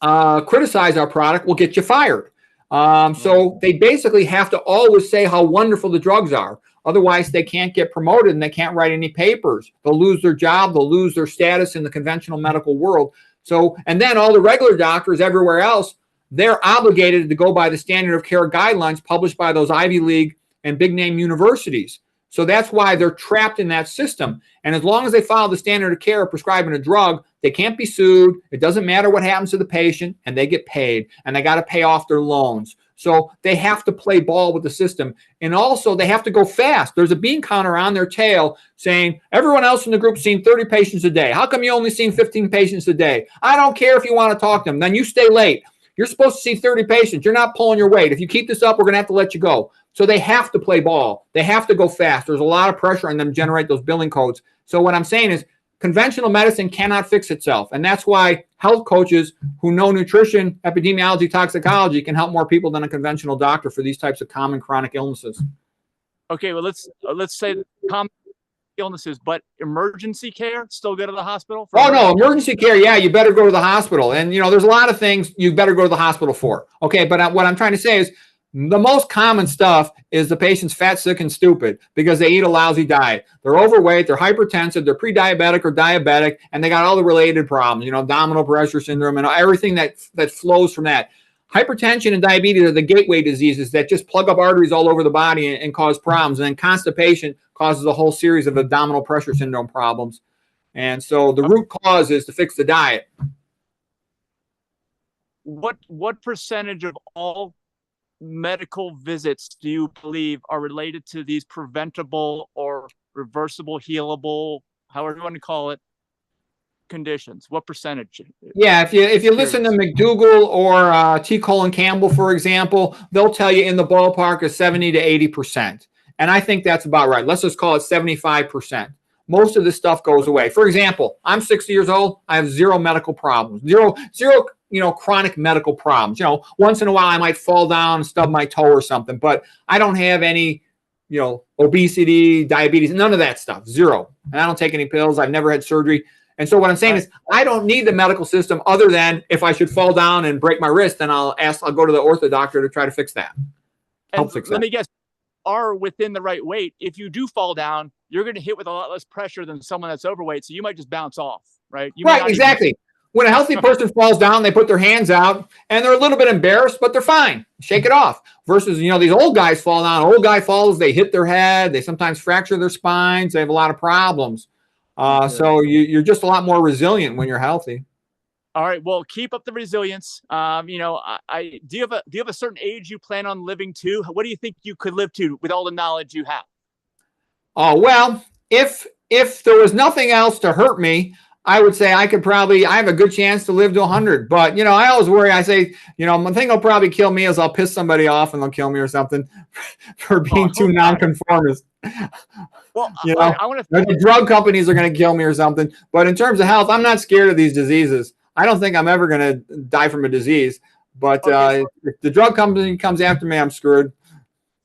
C: criticize our product, we'll get you fired. So they basically have to always say how wonderful the drugs are. Otherwise, they can't get promoted and they can't write any papers. They'll lose their job. They'll lose their status in the conventional medical world. So, and then all the regular doctors everywhere else, they're obligated to go by the standard of care guidelines published by those Ivy League and big name universities. So that's why they're trapped in that system. And as long as they follow the standard of care of prescribing a drug, they can't be sued. It doesn't matter what happens to the patient, and they get paid, and they got to pay off their loans. So they have to play ball with the system. And also they have to go fast. There's a bean counter on their tail saying, everyone else in the group's seen 30 patients a day. How come you only seen 15 patients a day? I don't care if you want to talk to them. Then you stay late. You're supposed to see 30 patients. You're not pulling your weight. If you keep this up, we're going to have to let you go. So they have to play ball. They have to go fast. There's a lot of pressure on them to generate those billing codes. So what I'm saying is, conventional medicine cannot fix itself. And that's why health coaches who know nutrition, epidemiology, toxicology can help more people than a conventional doctor for these types of common chronic illnesses.
B: Okay, well, let's say common illnesses, but emergency care, still go to the hospital?
C: No, emergency care, yeah, you better go to the hospital. And, there's a lot of things you better go to the hospital for. Okay, but what I'm trying to say is, the most common stuff is the patient's fat, sick, and stupid because they eat a lousy diet. They're overweight, they're hypertensive, they're pre-diabetic or diabetic, and they got all the related problems, abdominal pressure syndrome and everything that flows from that. Hypertension and diabetes are the gateway diseases that just plug up arteries all over the body and cause problems. And then constipation causes a whole series of abdominal pressure syndrome problems. And so the root cause is to fix the diet.
B: What percentage of all medical visits do you believe are related to these preventable or reversible, healable, however you want to call it, conditions? What percentage?
C: Yeah, if you listen to McDougall or T. Colin Campbell, for example, they'll tell you in the ballpark of 70 to 80%. And I think that's about right. Let's just call it 75%. Most of this stuff goes away. For example, I'm 60 years old. I have zero medical problems, zero chronic medical problems. Once in a while I might fall down and stub my toe or something, but I don't have any, obesity, diabetes, none of that stuff. Zero. And I don't take any pills. I've never had surgery. And so what I'm saying is I don't need the medical system other than if I should fall down and break my wrist, then I'll go to the ortho doctor to try to fix that.
B: Help fix that. Let me guess, are within the right weight. If you do fall down, you're going to hit with a lot less pressure than someone that's overweight. So you might just bounce off, right?
C: Right, exactly. When a healthy person falls down, they put their hands out and they're a little bit embarrassed, but they're fine. Shake it off. Versus, these old guys fall down. Old guy falls, they hit their head. They sometimes fracture their spines. They have a lot of problems. So you're just a lot more resilient when you're healthy.
B: All right. Well, keep up the resilience. Do you have a certain age you plan on living to? What do you think you could live to with all the knowledge you have? Oh,
C: well, if there was nothing else to hurt me, I would say I have a good chance to live to 100. But, I always worry. I say, the thing that'll probably kill me is I'll piss somebody off and they'll kill me or something for being too nonconformist.
B: Well,
C: the drug companies are going to kill me or something. But in terms of health, I'm not scared of these diseases. I don't think I'm ever going to die from a disease. But if the drug company comes after me, I'm screwed.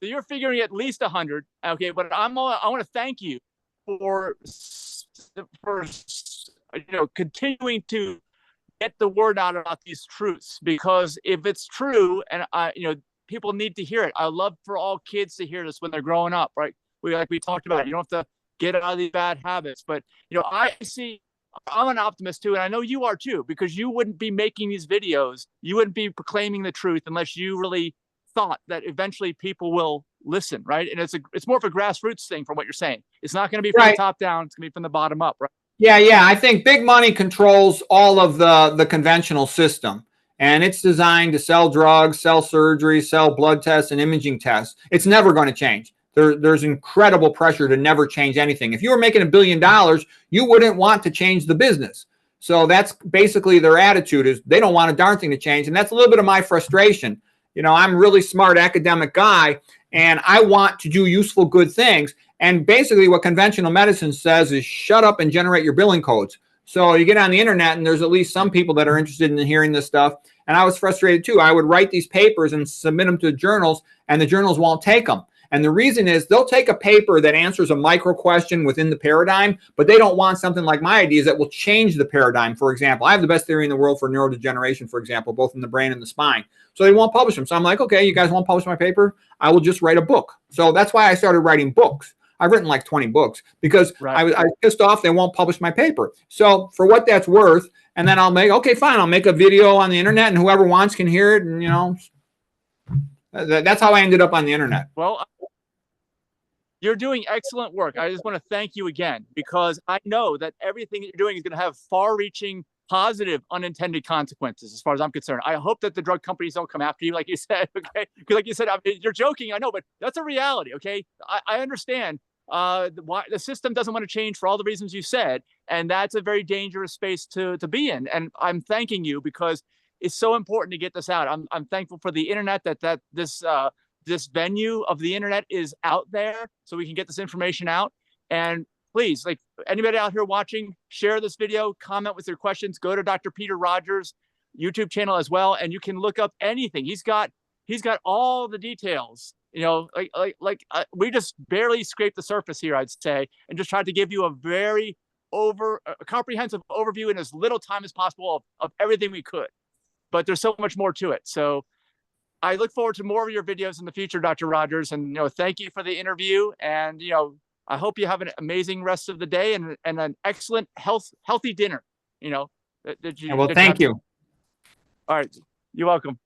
B: So you're figuring at least 100. Okay, but I want to thank you for continuing to get the word out about these truths, because if it's true, and people need to hear it. I love for all kids to hear this when they're growing up, right? We talked about, you don't have to get out of these bad habits, but I'm an optimist too, and I know you are too, because you wouldn't be making these videos, you wouldn't be proclaiming the truth unless you really thought that eventually people will listen, right? And it's more of a grassroots thing from what you're saying. It's not going to be from the top down, it's going to be from the bottom up, right?
C: Yeah. I think big money controls all of the conventional system, and it's designed to sell drugs, sell surgery, sell blood tests and imaging tests. It's never going to change. There's incredible pressure to never change anything. If you were making $1 billion, you wouldn't want to change the business. So that's basically their attitude, is they don't want a darn thing to change. And that's a little bit of my frustration. I'm a really smart academic guy, and I want to do useful, good things. And basically what conventional medicine says is shut up and generate your billing codes. So you get on the internet and there's at least some people that are interested in hearing this stuff. And I was frustrated too. I would write these papers and submit them to journals, and the journals won't take them. And the reason is they'll take a paper that answers a micro question within the paradigm, but they don't want something like my ideas that will change the paradigm. For example, I have the best theory in the world for neurodegeneration, for example, both in the brain and the spine. So they won't publish them. So I'm like, okay, you guys won't publish my paper? I will just write a book. So that's why I started writing books. I've written like 20 books because I was pissed off they won't publish my paper. So for what that's worth, and then I'll make a video on the internet, and whoever wants can hear it. And, that's how I ended up on the internet.
B: Well, you're doing excellent work. I just want to thank you again, because I know that everything that you're doing is going to have far-reaching, positive, unintended consequences as far as I'm concerned. I hope that the drug companies don't come after you, like you said, okay? Because like you said, you're joking, I know, but that's a reality, okay? I understand why the system doesn't want to change for all the reasons you said, and that's a very dangerous space to be in. And I'm thanking you, because it's so important to get this out. I'm thankful for the internet, that this venue of the internet is out there so we can get this information out. And please, like anybody out here watching, share this video, comment with your questions, go to Dr. Peter Rogers' YouTube channel as well, and you can look up anything. He's got all the details. We just barely scraped the surface here, I'd say, and just tried to give you a very comprehensive overview in as little time as possible of everything we could. But there's so much more to it. So I look forward to more of your videos in the future, Dr. Rogers. And, thank you for the interview. And, I hope you have an amazing rest of the day and an excellent healthy dinner,
C: Thank you.
B: All right. You're welcome.